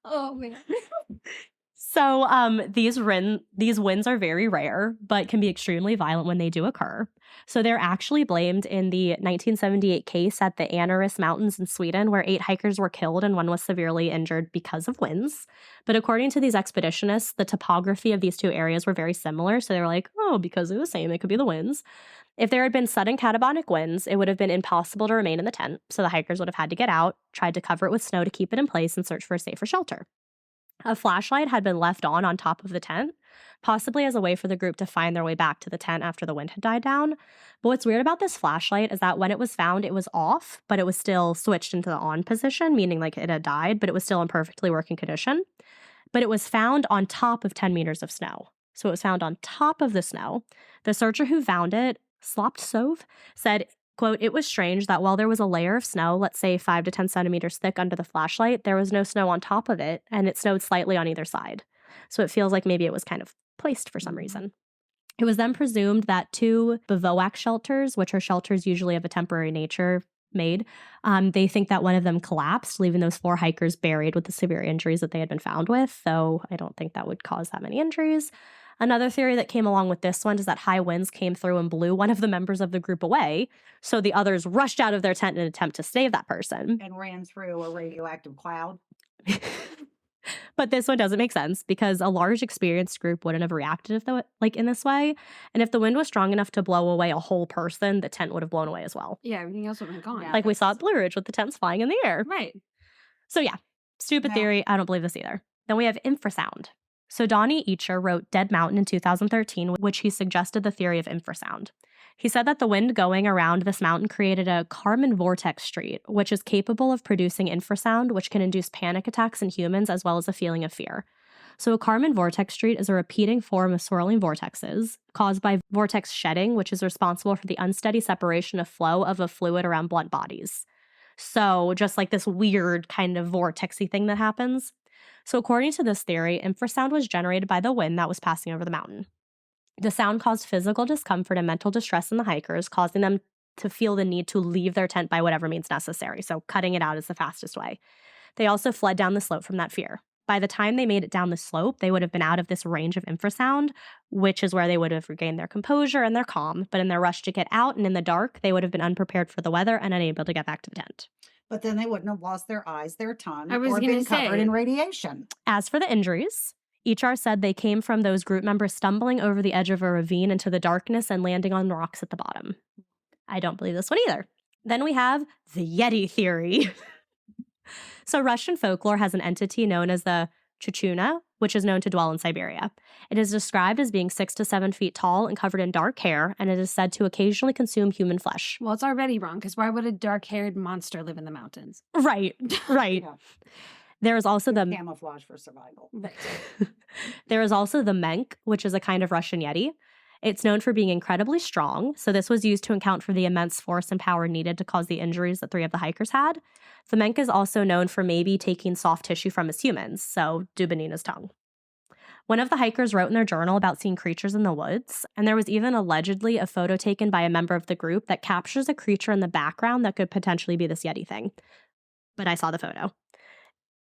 Oh, man.
So these winds are very rare, but can be extremely violent when they do occur. So they're actually blamed in the 1978 case at the Ural Mountains in Sweden, where 8 hikers were killed and one was severely injured because of winds. But according to these expeditionists, the topography of these 2 areas were very similar. So they were like, oh, because they're the same, it could be the winds. If there had been sudden katabatic winds, it would have been impossible to remain in the tent. So the hikers would have had to get out, tried to cover it with snow to keep it in place, and search for a safer shelter. A flashlight had been left on top of the tent, possibly as a way for the group to find their way back to the tent after the wind had died down. But what's weird about this flashlight is that when it was found, it was off, but it was still switched into the on position, meaning like it had died, but it was still in perfectly working condition. But it was found on top of 10 meters of snow. So it was found on top of the snow. The searcher who found it, Slopsov, said, quote, "It was strange that while there was a layer of snow, let's say 5 to 10 centimeters thick under the flashlight, there was no snow on top of it, and it snowed slightly on either side. So it feels like maybe it was kind of placed for some reason." It was then presumed that 2 bivouac shelters, which are shelters usually of a temporary nature made, they think that one of them collapsed, leaving those 4 hikers buried with the severe injuries that they had been found with, though I don't think that would cause that many injuries. Another theory that came along with this one is that high winds came through and blew one of the members of the group away, so the others rushed out of their tent in an attempt to save that person.
And ran through a radioactive cloud.
But this one doesn't make sense because a large experienced group wouldn't have reacted in this way. And if the wind was strong enough to blow away a whole person, the tent would have blown away as well.
Yeah, everything else would have been gone.
Yeah.
Like we saw at Blue Ridge with the tents flying in the air.
Right.
So yeah, stupid theory. I don't believe this either. Then we have infrasound. So Donnie Eacher wrote Dead Mountain in 2013, which he suggested the theory of infrasound. He said that the wind going around this mountain created a Kármán vortex street, which is capable of producing infrasound, which can induce panic attacks in humans as well as a feeling of fear. So a Kármán vortex street is a repeating form of swirling vortexes caused by vortex shedding, which is responsible for the unsteady separation of flow of a fluid around blunt bodies. So just like this weird kind of vortexy thing that happens. So according to this theory, infrasound was generated by the wind that was passing over the mountain. The sound caused physical discomfort and mental distress in the hikers, causing them to feel the need to leave their tent by whatever means necessary. So cutting it out is the fastest way. They also fled down the slope from that fear. By the time they made it down the slope, they would have been out of this range of infrasound, which is where they would have regained their composure and their calm. But in their rush to get out and in the dark, they would have been unprepared for the weather and unable to get back to the tent.
But then they wouldn't have lost their eyes, their tongue,
I was
or
gonna
been covered
say.
in radiation.
As for the injuries, HR said they came from those group members stumbling over the edge of a ravine into the darkness and landing on rocks at the bottom. I don't believe this one either. Then we have the Yeti theory. So Russian folklore has an entity known as the Chuchuna, which is known to dwell in Siberia. It is described as being 6 to 7 feet tall and covered in dark hair, and it is said to occasionally consume human flesh.
Well, it's already wrong, because why would a dark-haired monster live in the mountains?
Right.
Yeah.
There is also the
Camouflage for survival.
There is also the Menk, which is a kind of Russian Yeti. It's known for being incredibly strong, so this was used to account for the immense force and power needed to cause the injuries that 3 of the hikers had. The Menk is also known for maybe taking soft tissue from his humans, so Dubinina's tongue. One of the hikers wrote in their journal about seeing creatures in the woods, and there was even allegedly a photo taken by a member of the group that captures a creature in the background that could potentially be this Yeti thing. But I saw the photo.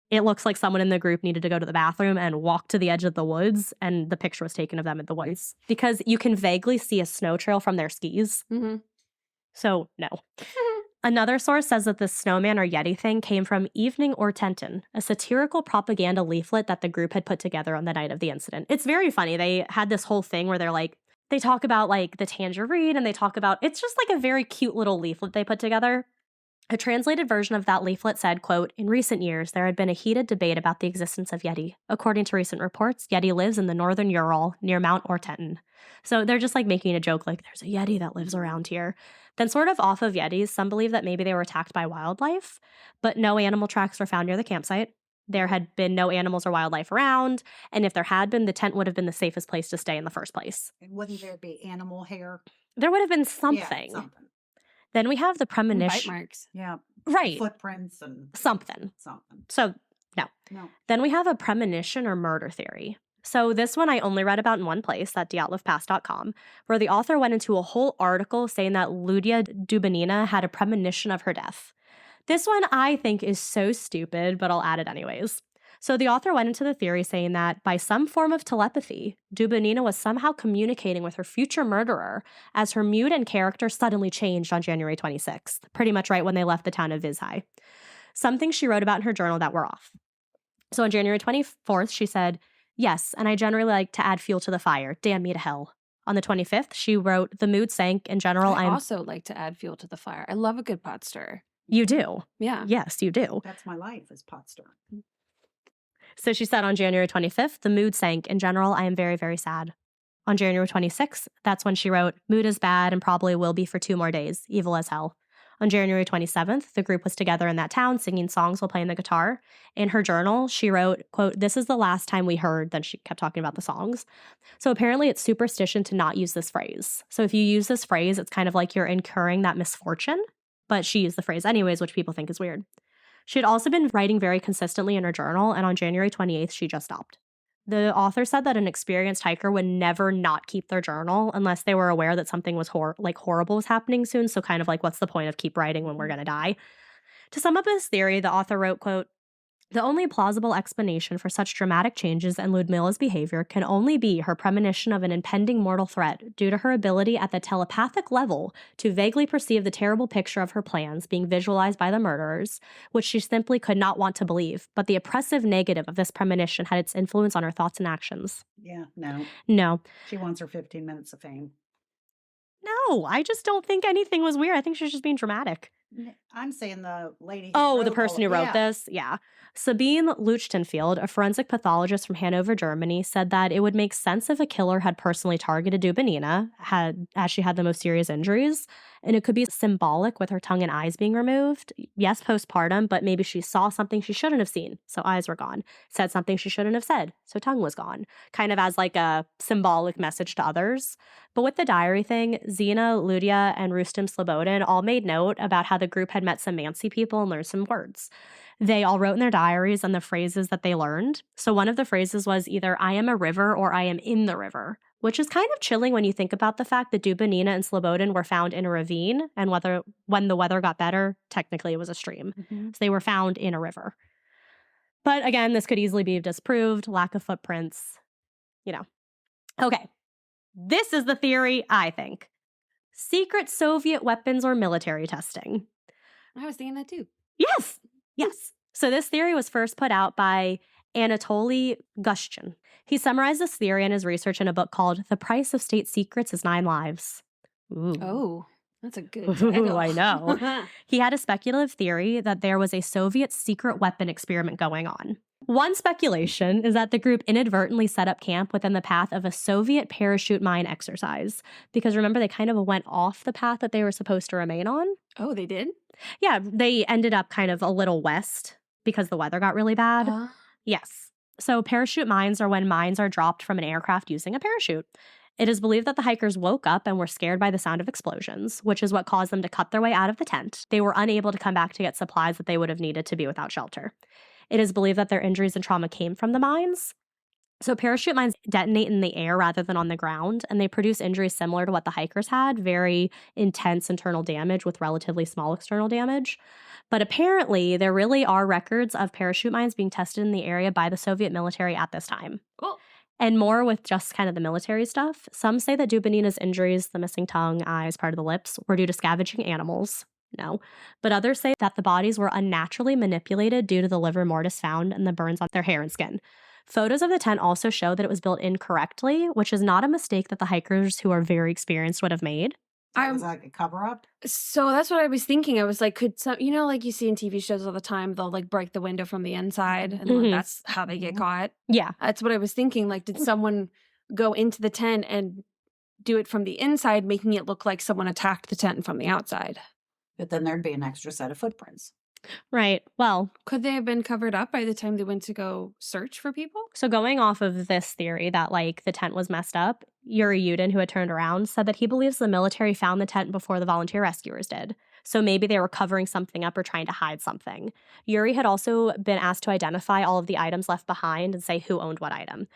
It looks like someone in the group needed to go to the bathroom and walk to the edge of the woods, and the picture was taken of them in the woods because you can vaguely see a snow trail from their skis.
Mm-hmm.
So, no. Another source says that the snowman or Yeti thing came from Evening or Tenton, a satirical propaganda leaflet that the group had put together on the night of the incident. It's very funny. They had this whole thing where they're like, they talk about like the tangerine and they talk about, it's just like a very cute little leaflet they put together. A translated version of that leaflet said, quote, "In recent years, there had been a heated debate about the existence of Yeti. According to recent reports, Yeti lives in the northern Ural near Mount Ortenton." So they're just like making a joke like, there's a Yeti that lives around here. Then sort of off of Yetis, some believe that maybe they were attacked by wildlife, but no animal tracks were found near the campsite. There had been no animals or wildlife around, and if there had been, the tent would have been the safest place to stay in the first place.
And wouldn't there be animal hair?
There would have been
Yeah,
something.
something.
Then we have the
Bite
premonition.
marks.
Yeah.
Right.
Footprints and
Something.
something.
So, no.
No.
Then we have a premonition or murder theory. So this one I only read about in one place, at dyatlovpass.com, where the author went into a whole article saying that Lydia Dubanina had a premonition of her death. This one I think is so stupid, but I'll add it anyways. So the author went into the theory saying that by some form of telepathy, Dubanina was somehow communicating with her future murderer as her mood and character suddenly changed on January 26th, pretty much right when they left the town of Vizhai. Some things she wrote about in her journal that were off. So on January 24th, she said, "Yes, and I generally like to add fuel to the fire. Damn me to hell." On the 25th, she wrote, "The mood sank. In general,
I
I'm..."
also like to add fuel to the fire. I love a good pot stir.
You do.
Yeah.
Yes, you do.
That's my life is pot stir.
So she said on January 25th, "The mood sank. In general, I am very, very sad." On January 26th, that's when she wrote, "Mood is bad and probably will be for 2 more days. Evil as hell." On January 27th, the group was together in that town singing songs while playing the guitar. In her journal, she wrote, quote, "This is the last time we heard," then she kept talking about the songs. So apparently it's superstition to not use this phrase. So if you use this phrase, it's kind of like you're incurring that misfortune, but she used the phrase anyways, which people think is weird. She had also been writing very consistently in her journal, and on January 28th, she just stopped. The author said that an experienced hiker would never not keep their journal unless they were aware that something was horrible was happening soon. So kind of like, what's the point of keep writing when we're going to die? To sum up his theory, the author wrote, quote, "The only plausible explanation for such dramatic changes in Ludmila's behavior can only be her premonition of an impending mortal threat due to her ability at the telepathic level to vaguely perceive the terrible picture of her plans being visualized by the murderers, which she simply could not want to believe. But the oppressive negative of this premonition had its influence on her thoughts and actions."
Yeah, no.
No.
She wants her 15 minutes of fame.
No, I just don't think anything was weird. I think she was just being dramatic.
I'm saying the lady.
Oh, the person who wrote this? Yeah. Sabine Luchtenfield, a forensic pathologist from Hanover, Germany, said that it would make sense if a killer had personally targeted Dubanina, as she had the most serious injuries, and it could be symbolic with her tongue and eyes being removed. Yes, postpartum, but maybe she saw something she shouldn't have seen, so eyes were gone. Said something she shouldn't have said, so tongue was gone. Kind of as like a symbolic message to others. But with the diary thing, Zina, Ludia, and Rustem Slobodin all made note about how the group had met some Mansi people and learned some words. They all wrote in their diaries and the phrases that they learned. So one of the phrases was either "I am a river" or "I am in the river," which is kind of chilling when you think about the fact that Dubanina and Slobodin were found in a ravine, and when the weather got better, technically it was a stream.
Mm-hmm.
So they were found in a river. But again, this could easily be disproved, lack of footprints, Okay, this is the theory, I think. Secret Soviet weapons or military testing.
I was thinking that too.
Yes. So this theory was first put out by Anatoly Gushchin. He summarized this theory and his research in a book called "The Price of State Secrets is 9 Lives." Ooh.
Oh, that's a good
Ooh,
title.
I know. He had a speculative theory that there was a Soviet secret weapon experiment going on. One speculation is that the group inadvertently set up camp within the path of a Soviet parachute mine exercise. Because remember, they kind of went off the path that they were supposed to remain on.
Oh, they did?
Yeah, they ended up kind of a little west because the weather got really bad. Yes. So parachute mines are when mines are dropped from an aircraft using a parachute. It is believed that the hikers woke up and were scared by the sound of explosions, which is what caused them to cut their way out of the tent. They were unable to come back to get supplies that they would have needed to be without shelter. It is believed that their injuries and trauma came from the mines. So parachute mines detonate in the air rather than on the ground, and they produce injuries similar to what the hikers had, very intense internal damage with relatively small external damage. But apparently, there really are records of parachute mines being tested in the area by the Soviet military at this time.
Oh.
And more with just kind of the military stuff. Some say that Dubinina's injuries, the missing tongue, eyes, part of the lips, were due to scavenging animals. No. But others say that the bodies were unnaturally manipulated due to the liver mortis found and the burns on their hair and skin. Photos of the tent also show that it was built incorrectly, which is not a mistake that the hikers who are very experienced would have made.
Was that like a cover-up?
So that's what I was thinking. I was like, could some, like you see in TV shows all the time, they'll like break the window from the inside and like, that's how they get caught.
Yeah.
That's what I was thinking. Like, did someone go into the tent and do it from the inside, making it look like someone attacked the tent from the outside?
But then there'd be an extra set of footprints.
Right. Well,
could they have been covered up by the time they went to go search for people?
So going off of this theory that like the tent was messed up, Yuri Yudin, who had turned around, said that he believes the military found the tent before the volunteer rescuers did. So maybe they were covering something up or trying to hide something. Yuri had also been asked to identify all of the items left behind and say who owned what item.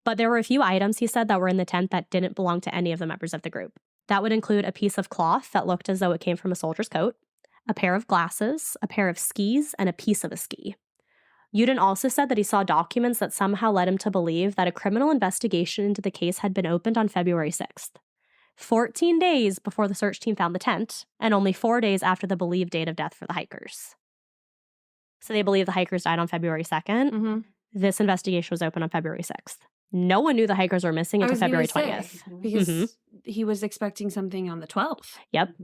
But there were a few items, he said, that were in the tent that didn't belong to any of the members of the group. That would include a piece of cloth that looked as though it came from a soldier's coat, a pair of glasses, a pair of skis, and a piece of a ski. Yudin also said that he saw documents that somehow led him to believe that a criminal investigation into the case had been opened on February 6th, 14 days before the search team found the tent, and only 4 days after the believed date of death for the hikers. So they believe the hikers died on February 2nd.
Mm-hmm.
This investigation was opened on February 6th. No one knew the hikers were missing until February 20th.
Because he was expecting something on the 12th.
Yep.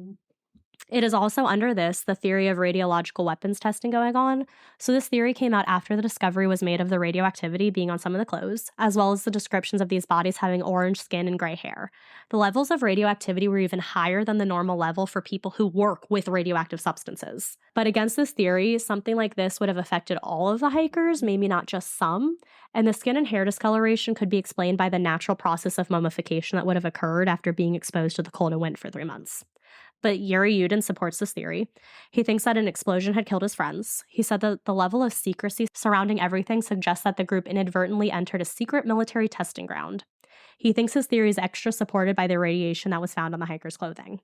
It is also under this the theory of radiological weapons testing going on. So this theory came out after the discovery was made of the radioactivity being on some of the clothes, as well as the descriptions of these bodies having orange skin and gray hair. The levels of radioactivity were even higher than the normal level for people who work with radioactive substances. But against this theory, something like this would have affected all of the hikers, maybe not just some. And the skin and hair discoloration could be explained by the natural process of mummification that would have occurred after being exposed to the cold and wind for 3 months. But Yuri Yudin supports this theory. He thinks that an explosion had killed his friends. He said that the level of secrecy surrounding everything suggests that the group inadvertently entered a secret military testing ground. He thinks his theory is extra supported by the radiation that was found on the hikers' clothing.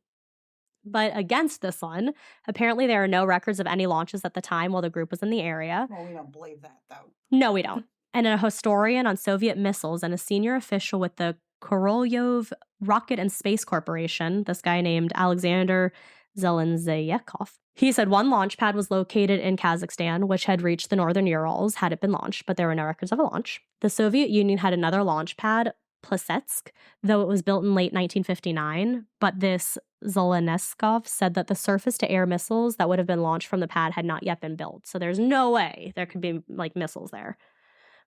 But against this one, apparently there are no records of any launches at the time while the group was in the area.
Well, we don't believe that, though.
No, we don't. And a historian on Soviet missiles and a senior official with the Korolyov Rocket and Space Corporation, this guy named Alexander Zelenzyakov. He said one launch pad was located in Kazakhstan, which had reached the northern Urals had it been launched, but there were no records of a launch. The Soviet Union had another launch pad, Plesetsk, though it was built in late 1959, but this Zelenskov said that the surface-to-air missiles that would have been launched from the pad had not yet been built, so there's no way there could be, missiles there.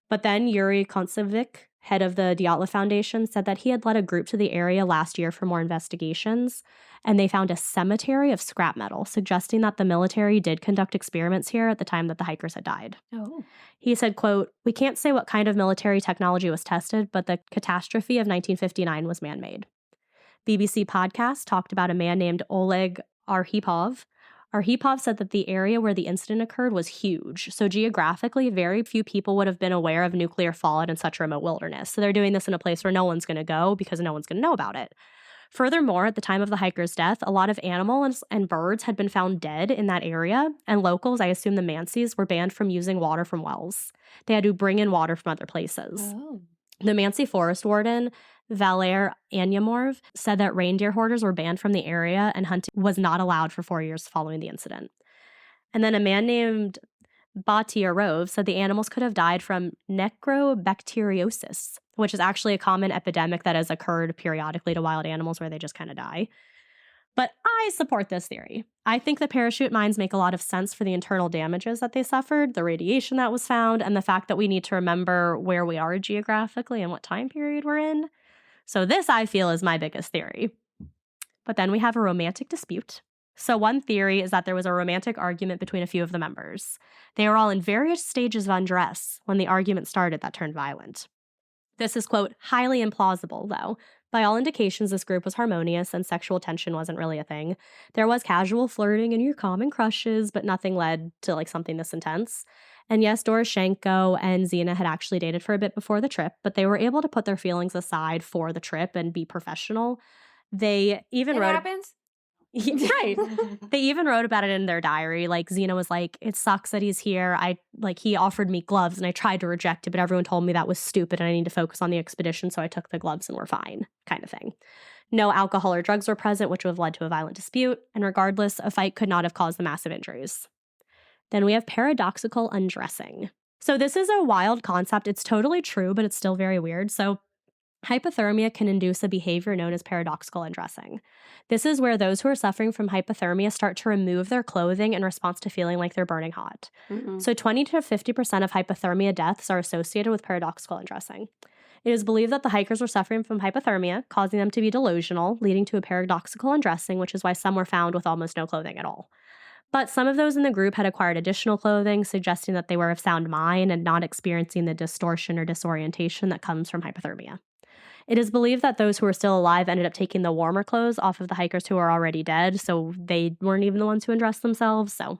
But then Yuri Kontsevich, head of the Dyatlov Foundation, said that he had led a group to the area last year for more investigations, and they found a cemetery of scrap metal, suggesting that the military did conduct experiments here at the time that the hikers had died.
Oh.
He said, quote, "We can't say what kind of military technology was tested, but the catastrophe of 1959 was man-made." BBC Podcast talked about a man named Oleg Arhipov. Arhipov said that the area where the incident occurred was huge, so geographically, very few people would have been aware of nuclear fallout in such a remote wilderness. So they're doing this in a place where no one's going to go because no one's going to know about it. Furthermore, at the time of the hiker's death, a lot of animals and birds had been found dead in that area, and locals, I assume the Mansis, were banned from using water from wells. They had to bring in water from other places.
Oh.
The Mansi forest warden, Valer Anyamorv, said that reindeer hoarders were banned from the area and hunting was not allowed for 4 years following the incident. And then a man named Batyarov said the animals could have died from necrobacteriosis, which is actually a common epidemic that has occurred periodically to wild animals where they just kind of die. But I support this theory. I think the parachute mines make a lot of sense for the internal damages that they suffered, the radiation that was found, and the fact that we need to remember where we are geographically and what time period we're in. So this, I feel, is my biggest theory. But then we have a romantic dispute. So one theory is that there was a romantic argument between a few of the members. They were all in various stages of undress when the argument started that turned violent. This is, quote, highly implausible, though. By all indications, this group was harmonious and sexual tension wasn't really a thing. There was casual flirting and your common crushes, but nothing led to like something this intense. And yes, Doroshenko and Zena had actually dated for a bit before the trip, but they were able to put their feelings aside for the trip and be professional. They even
It
wrote
happens.
right. They even wrote about it in their diary. Like Zena was like, "It sucks that he's here. He offered me gloves and I tried to reject it, but everyone told me that was stupid and I need to focus on the expedition, so I took the gloves and we're fine," kind of thing. No alcohol or drugs were present, which would have led to a violent dispute, and regardless, a fight could not have caused the massive injuries. Then we have paradoxical undressing. So this is a wild concept. It's totally true, but it's still very weird. So hypothermia can induce a behavior known as paradoxical undressing. This is where those who are suffering from hypothermia start to remove their clothing in response to feeling like they're burning hot. So 20 to 50% of hypothermia deaths are associated with paradoxical undressing. It is believed that the hikers were suffering from hypothermia, causing them to be delusional, leading to a paradoxical undressing, which is why some were found with almost no clothing at all. But some of those in the group had acquired additional clothing, suggesting that they were of sound mind and not experiencing the distortion or disorientation that comes from hypothermia. It is believed that those who were still alive ended up taking the warmer clothes off of the hikers who were already dead, so they weren't even the ones who undressed themselves. So,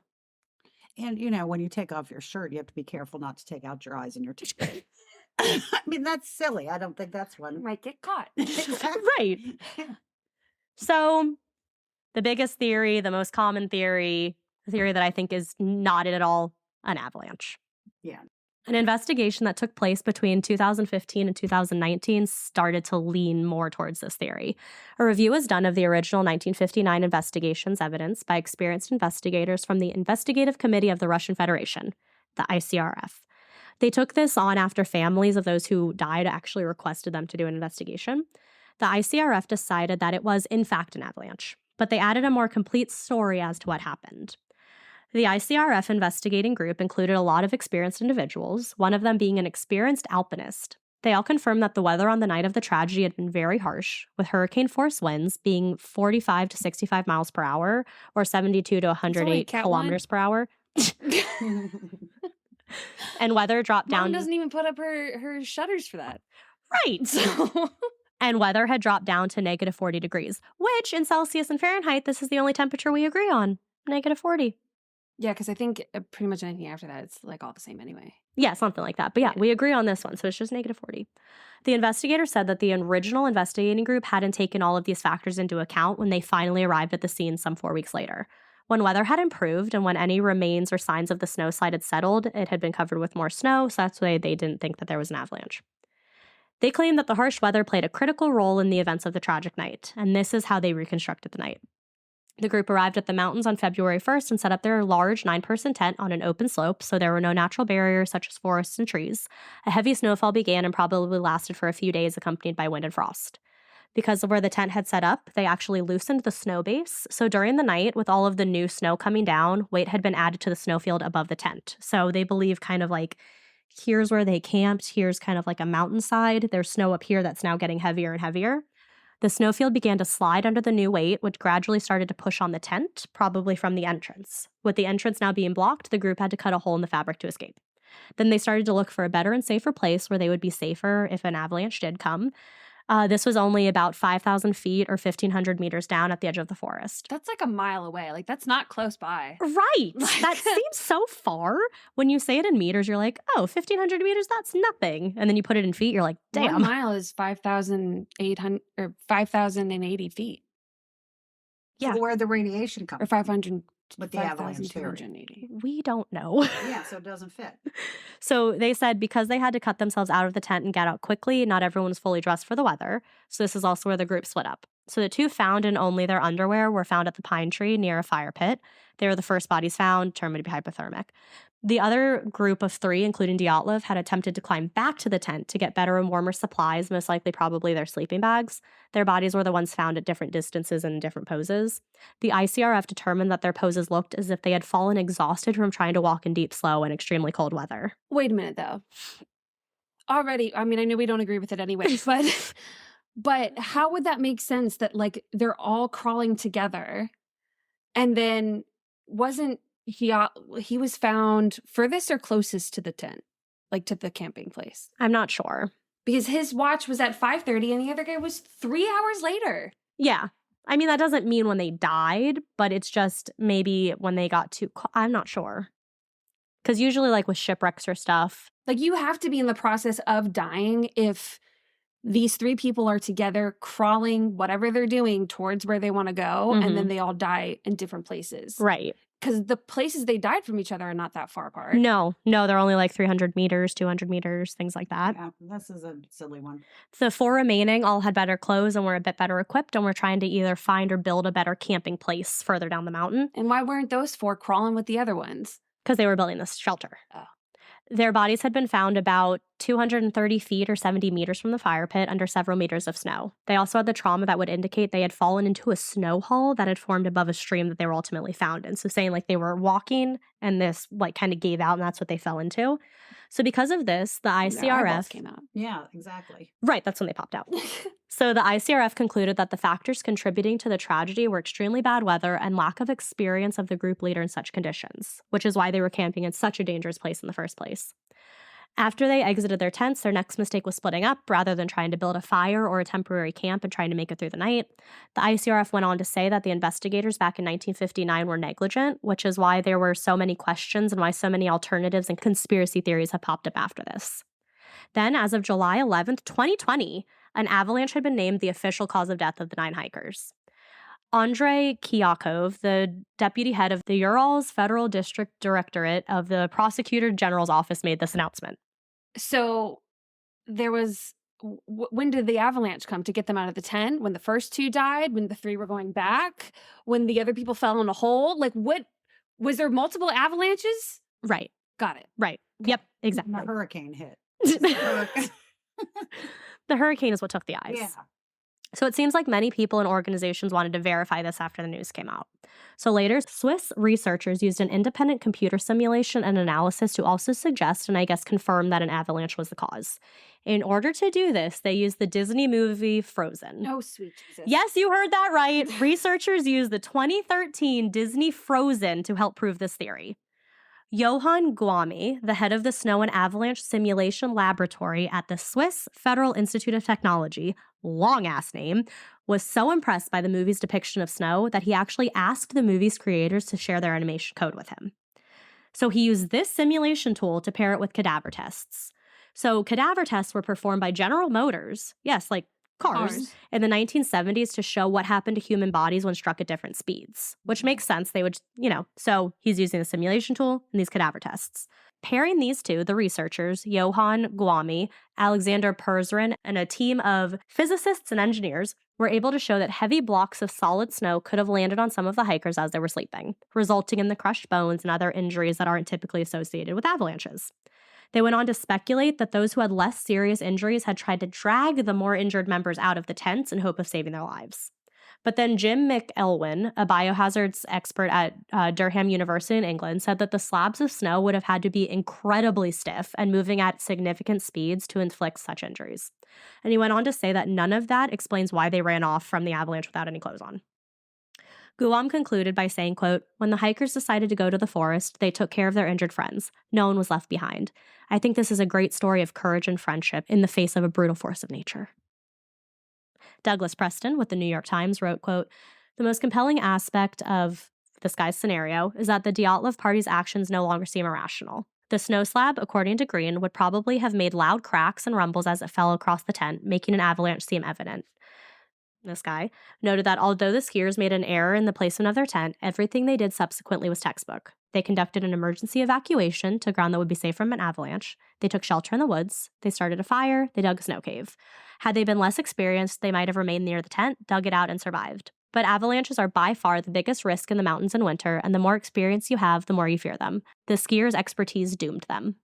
And when you take off your shirt, you have to be careful not to take out your eyes and your teeth. I mean, that's silly. I don't think that's
You
one.
might get caught.
right. So, the biggest theory, the most common theory, the theory that I think is not at all an avalanche.
Yeah.
An investigation that took place between 2015 and 2019 started to lean more towards this theory. A review was done of the original 1959 investigation's evidence by experienced investigators from the Investigative Committee of the Russian Federation, the ICRF. They took this on after families of those who died actually requested them to do an investigation. The ICRF decided that it was, in fact, an avalanche, but they added a more complete story as to what happened. The ICRF investigating group included a lot of experienced individuals, one of them being an experienced alpinist. They all confirmed that the weather on the night of the tragedy had been very harsh, with hurricane-force winds being 45 to 65 miles per hour, or 72 to 108
Cat
kilometers per hour. And weather dropped
Mom
down.
doesn't even put up her shutters for that.
Right.
So
And weather had dropped down to negative 40 degrees, which in Celsius and Fahrenheit, this is the only temperature we agree on, negative 40.
yeah, because I think pretty much anything after that, it's like all the same anyway.
Yeah, something like that. But yeah, we agree on this one. So it's just negative 40. The investigator said that the original investigating group hadn't taken all of these factors into account when they finally arrived at the scene some 4 weeks later. When weather had improved and when any remains or signs of the snow slide had settled, it had been covered with more snow, so that's why they didn't think that there was an avalanche. They claimed that the harsh weather played a critical role in the events of the tragic night, and this is how they reconstructed the night. The group arrived at the mountains on February 1st and set up their large 9-person tent on an open slope, so there were no natural barriers such as forests and trees. A heavy snowfall began and probably lasted for a few days, accompanied by wind and frost. Because of where the tent had set up, they actually loosened the snow base, so during the night, with all of the new snow coming down, weight had been added to the snowfield above the tent. So they believe kind of like, here's where they camped, here's kind of like a mountainside, there's snow up here that's now getting heavier and heavier. The snowfield began to slide under the new weight, which gradually started to push on the tent, probably from the entrance. With the entrance now being blocked, the group had to cut a hole in the fabric to escape. Then they started to look for a better and safer place where they would be safer if an avalanche did come. This was only about 5,000 feet or 1,500 meters down at the edge of the forest.
That's like a mile away. Like, that's not close by.
Right.
Like-
That seems so far. When you say it in meters, you're like, oh, 1,500 meters, that's nothing. And then you put it in feet, you're like, damn.
1 mile is 5,800 or 5,080 feet,
Yeah.
So where the radiation comes
or 500
with the avalanche theory.
5,280.
We don't know.
Yeah, so it doesn't fit.
So they said because they had to cut themselves out of the tent and get out quickly, not everyone was fully dressed for the weather. So this is also where the group split up. So the two found in only their underwear were found at the pine tree near a fire pit. They were the first bodies found, determined to be hypothermic. The other group of 3, including Dyatlov, had attempted to climb back to the tent to get better and warmer supplies, most likely probably their sleeping bags. Their bodies were the ones found at different distances and in different poses. The ICRF determined that their poses looked as if they had fallen exhausted from trying to walk in deep snow and extremely cold weather.
Wait a minute, though. Already, I mean, I know we don't agree with it anyway, but how would that make sense that like they're all crawling together, and then wasn't he was found furthest or closest to the tent, like to the camping place?
I'm not sure.
Because his watch was at 5:30 and the other guy was 3 hours later.
Yeah. I mean, that doesn't mean when they died, but it's just maybe when they got too I'm not sure. Because usually, like with shipwrecks or stuff.
Like, you have to be in the process of dying if these 3 people are together crawling, whatever they're doing, towards where they want to go, and then they all die in different places.
Right.
Because the places they died from each other are not that far apart.
No, they're only like 300 meters, 200 meters, things like that.
Yeah, this is a silly one.
The 4 remaining all had better clothes and were a bit better equipped and were trying to either find or build a better camping place further down the mountain.
And why weren't those 4 crawling with the other ones?
Because they were building this shelter.
Oh.
Their bodies had been found about 230 feet or 70 meters from the fire pit under several meters of snow. They also had the trauma that would indicate they had fallen into a snow hole that had formed above a stream that they were ultimately found in. So saying like they were walking and this like kind of gave out and that's what they fell into. So because of this, the
Their eyeballs
ICRF
came out.
Yeah, exactly.
Right, that's when they popped out. So the ICRF concluded that the factors contributing to the tragedy were extremely bad weather and lack of experience of the group leader in such conditions, which is why they were camping in such a dangerous place in the first place. After they exited their tents, their next mistake was splitting up rather than trying to build a fire or a temporary camp and trying to make it through the night. The ICRF went on to say that the investigators back in 1959 were negligent, which is why there were so many questions and why so many alternatives and conspiracy theories have popped up after this. Then, as of July 11th, 2020, an avalanche had been named the official cause of death of the 9 hikers. Andrei Kyakov, the deputy head of the Urals Federal District Directorate of the Prosecutor General's Office, made this announcement.
So there was, when did the avalanche come to get them out of the tent? When the first 2 died? When the 3 were going back? When the other people fell in a hole? Like, what, was there multiple avalanches?
Right,
Got it.
right. Yep, exactly.
The hurricane hit.
The hurricane is what took the eyes.
Yeah.
So it seems like many people and organizations wanted to verify this after the news came out. So later, Swiss researchers used an independent computer simulation and analysis to also suggest and I guess confirm that an avalanche was the cause. In order to do this, they used the Disney movie Frozen.
Oh, sweet Jesus.
Yes, you heard that right. Researchers used the 2013 Disney Frozen to help prove this theory. Johann Guami, the head of the Snow and Avalanche Simulation Laboratory at the Swiss Federal Institute of Technology, long-ass name, was so impressed by the movie's depiction of snow that he actually asked the movie's creators to share their animation code with him. So he used this simulation tool to pair it with cadaver tests. So cadaver tests were performed by General Motors, yes, like cars, in the 1970s to show what happened to human bodies when struck at different speeds, which makes sense. They would, so he's using the simulation tool and these cadaver tests. Pairing these two, the researchers, Johann Guami, Alexander Perzerin, and a team of physicists and engineers were able to show that heavy blocks of solid snow could have landed on some of the hikers as they were sleeping, resulting in the crushed bones and other injuries that aren't typically associated with avalanches. They went on to speculate that those who had less serious injuries had tried to drag the more injured members out of the tents in hope of saving their lives. But then Jim McElwain, a biohazards expert at Durham University in England, said that the slabs of snow would have had to be incredibly stiff and moving at significant speeds to inflict such injuries. And he went on to say that none of that explains why they ran off from the avalanche without any clothes on. Guam concluded by saying, quote, "When the hikers decided to go to the forest, they took care of their injured friends. No one was left behind. I think this is a great story of courage and friendship in the face of a brutal force of nature." Douglas Preston with the New York Times wrote, quote, "The most compelling aspect of this guy's scenario is that the Dyatlov party's actions no longer seem irrational. The snow slab, according to Green, would probably have made loud cracks and rumbles as it fell across the tent, making an avalanche seem evident. This guy noted that although the skiers made an error in the placement of their tent, everything they did subsequently was textbook. They conducted an emergency evacuation to ground that would be safe from an avalanche. They took shelter in the woods. They started a fire. They dug a snow cave. Had they been less experienced, they might have remained near the tent, dug it out, and survived. But avalanches are by far the biggest risk in the mountains in winter, and the more experience you have, the more you fear them. The skiers' expertise doomed them."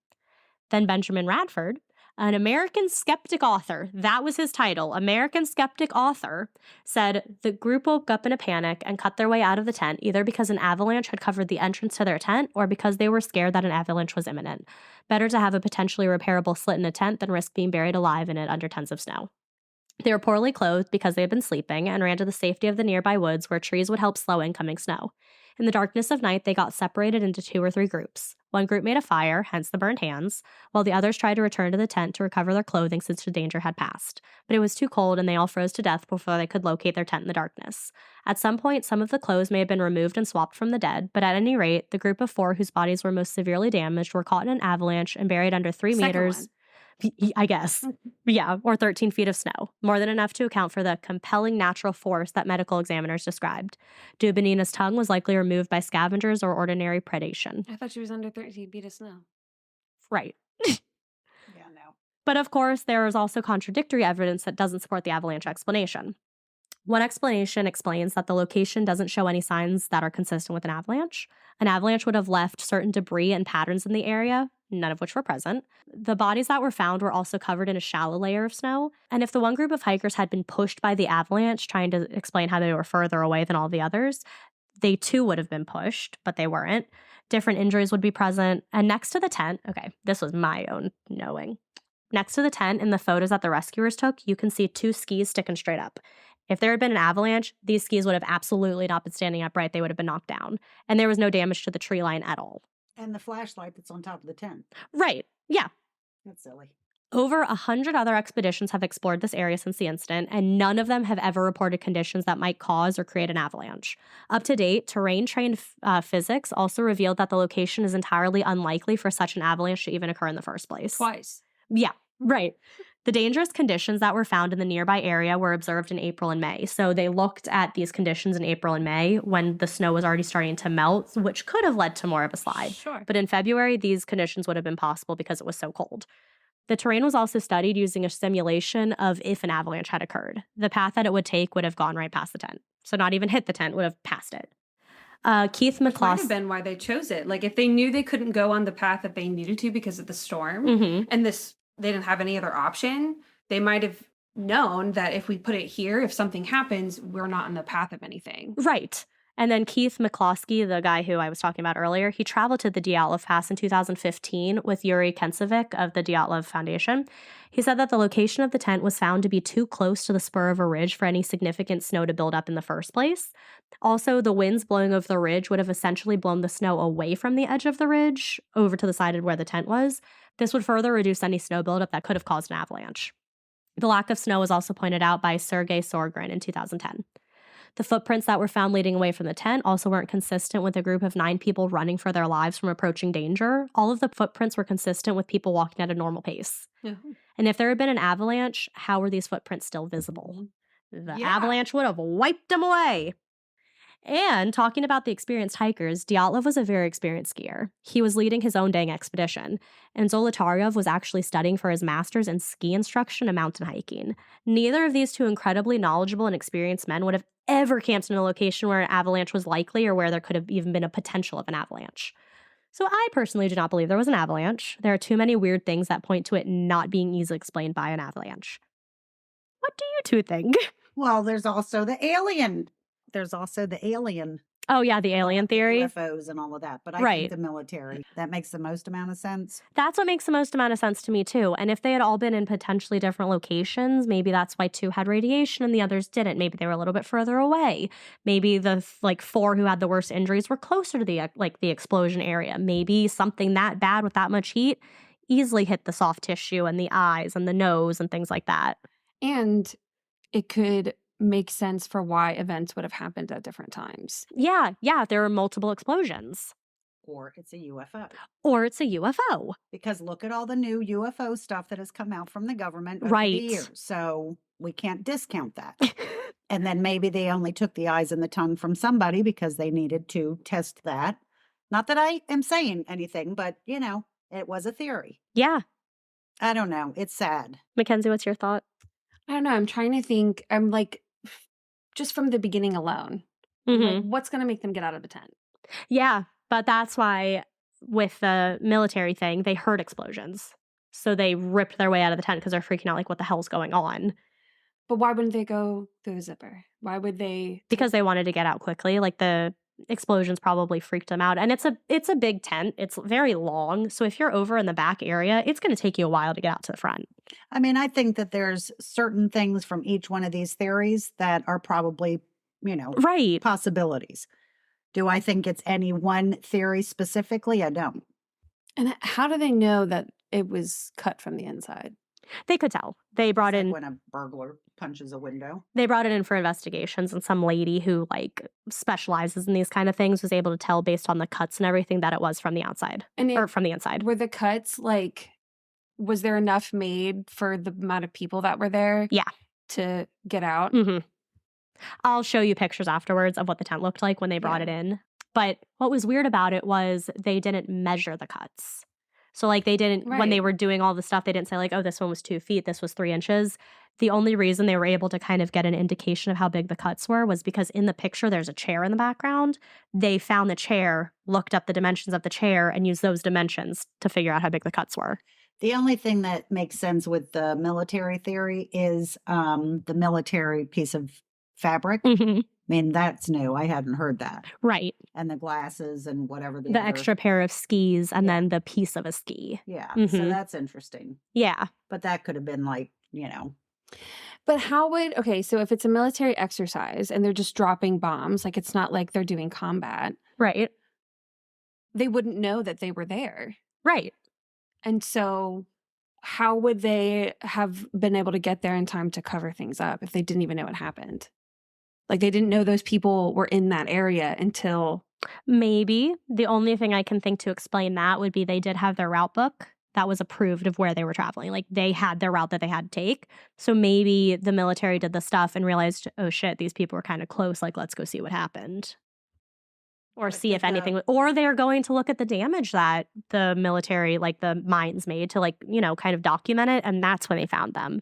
Then Benjamin Radford, an American skeptic author, that was his title, American skeptic author, said the group woke up in a panic and cut their way out of the tent, either because an avalanche had covered the entrance to their tent or because they were scared that an avalanche was imminent. Better to have a potentially repairable slit in a tent than risk being buried alive in it under tons of snow. They were poorly clothed because they had been sleeping and ran to the safety of the nearby woods where trees would help slow incoming snow. In the darkness of night, they got separated into 2 or 3 groups. One group made a fire, hence the burned hands, while the others tried to return to the tent to recover their clothing since the danger had passed. But it was too cold and they all froze to death before they could locate their tent in the darkness. At some point, some of the clothes may have been removed and swapped from the dead, but at any rate, the group of 4 whose bodies were most severely damaged were caught in an avalanche and buried under 3
Second
meters.
one.
I guess. Yeah, or 13 feet of snow, more than enough to account for the compelling natural force that medical examiners described. Dubinina's tongue was likely removed by scavengers or ordinary predation.
I thought she was under 13 feet of snow.
Right.
Yeah, no.
But of course, there is also contradictory evidence that doesn't support the avalanche explanation. One explanation explains that the location doesn't show any signs that are consistent with an avalanche. An avalanche would have left certain debris and patterns in the area, none of which were present. The bodies that were found were also covered in a shallow layer of snow. And if the one group of hikers had been pushed by the avalanche, trying to explain how they were further away than all the others, they too would have been pushed, but they weren't. Different injuries would be present. And next to the tent, okay, this was my own knowing. Next to the tent in the photos that the rescuers took, you can see 2 skis sticking straight up. If there had been an avalanche, these skis would have absolutely not been standing upright. They would have been knocked down. And there was no damage to the tree line at all.
And the flashlight that's on top of the tent.
Right. Yeah.
That's silly.
Over 100 other expeditions have explored this area since the incident, and none of them have ever reported conditions that might cause or create an avalanche. Up to date, terrain-trained physics also revealed that the location is entirely unlikely for such an avalanche to even occur in the first place.
Twice.
Yeah, right. The dangerous conditions that were found in the nearby area were observed in April and May. So they looked at these conditions in April and May when the snow was already starting to melt, which could have led to more of a slide.
Sure.
But in February, these conditions would have been possible because it was so cold. The terrain was also studied using a simulation of if an avalanche had occurred. The path that it would take would have gone right past the tent. So not even hit the tent, would have passed it. Keith
Might
McCloskey.
have been why they chose it. Like if they knew they couldn't go on the path that they needed to because of the storm,
Mhm.
and they didn't have any other option, they might have known that if we put it here, if something happens, we're not in the path of anything.
Right. And then Keith McCloskey, the guy who I was talking about earlier, he traveled to the Dyatlov Pass in 2015 with Yuri Kencevic of the Dyatlov Foundation. He said that the location of the tent was found to be too close to the spur of a ridge for any significant snow to build up in the first place. Also, the winds blowing over the ridge would have essentially blown the snow away from the edge of the ridge over to the side of where the tent was. This would further reduce any snow buildup that could have caused an avalanche. The lack of snow was also pointed out by Sergei Sorgin in 2010. The footprints that were found leading away from the tent also weren't consistent with a group of 9 people running for their lives from approaching danger. All of the footprints were consistent with people walking at a normal pace.
Yeah.
And if there had been an avalanche, how were these footprints still visible? The
Yeah.
avalanche would have wiped them away. And talking about the experienced hikers, Dyatlov was a very experienced skier. He was leading his own dang expedition, and Zolotaryov was actually studying for his master's in ski instruction and mountain hiking. Neither of these 2 incredibly knowledgeable and experienced men would have ever camped in a location where an avalanche was likely or where there could have even been a potential of an avalanche. So I personally do not believe there was an avalanche. There are too many weird things that point to it not being easily explained by an avalanche. What do you 2 think?
Well, there's also the alien.
Oh, yeah, the alien theory.
UFOs and all of that. But I
Right.
think the military, that makes the most amount of sense.
That's what makes the most amount of sense to me, too. And if they had all been in potentially different locations, maybe that's why 2 had radiation and the others didn't. Maybe they were a little bit further away. Maybe the 4 who had the worst injuries were closer to the explosion area. Maybe something that bad with that much heat easily hit the soft tissue and the eyes and the nose and things like that.
And it could make sense for why events would have happened at different times.
Yeah, there were multiple explosions.
Or it's a UFO.
Or it's a UFO.
Because look at all the new UFO stuff that has come out from the government over
Right.
the years. So we can't discount that. And then maybe they only took the eyes and the tongue from somebody because they needed to test that. Not that I am saying anything, but, it was a theory.
Yeah.
I don't know. It's sad.
Mackenzie, what's your thought?
I don't know. I'm trying to think. I'm like, just from the beginning alone, I'm like, what's going to make them get out of the tent?
Yeah, but that's why with the military thing, they heard explosions. So they ripped their way out of the tent because they're freaking out like, what the hell's going on?
But why wouldn't they go through the zipper? Why would they?
Because they wanted to get out quickly. Like the explosions probably freaked them out. And it's a big tent. It's very long. So if you're over in the back area, it's going to take you a while to get out to the front.
I mean, I think that there's certain things from each one of these theories that are probably,
Right.
possibilities. Do I think it's any one theory specifically? I don't.
And how do they know that it was cut from the inside?
They could tell. They brought
It's
in
like when a burglar punches a window.
They brought it in for investigations, and some lady who specializes in these kind of things was able to tell based on the cuts and everything that it was from the outside or from the inside.
Were the cuts was there enough made for the amount of people that were there?
Yeah.
To get out?
Mm-hmm. I'll show you pictures afterwards of what the tent looked like when they brought it in. But what was weird about it was they didn't measure the cuts. So they didn't, when they were doing all the stuff, they didn't say oh, this one was 2 feet, this was 3 inches. The only reason they were able to kind of get an indication of how big the cuts were was because in the picture, there's a chair in the background. They found the chair, looked up the dimensions of the chair, and used those dimensions to figure out how big the cuts were.
The only thing that makes sense with the military theory is the military piece of fabric.
Mm-hmm.
I mean, that's new. I hadn't heard that.
Right.
And the glasses and whatever
The
other...
extra pair of skis and then the piece of a ski.
Yeah.
Mm-hmm.
So that's interesting.
Yeah.
But that could have been
But how would, so if it's a military exercise and they're just dropping bombs, it's not like they're doing combat.
Right.
They wouldn't know that they were there.
Right.
And so how would they have been able to get there in time to cover things up if they didn't even know what happened? They didn't know those people were in that area until...
Maybe. The only thing I can think to explain that would be they did have their route book that was approved of where they were traveling. They had their route that they had to take. So maybe the military did the stuff and realized, oh shit, these people were kind of close. Let's go see what happened. Or see if anything... Or they're going to look at the damage that the military, the mines made to, kind of document it. And that's when they found them.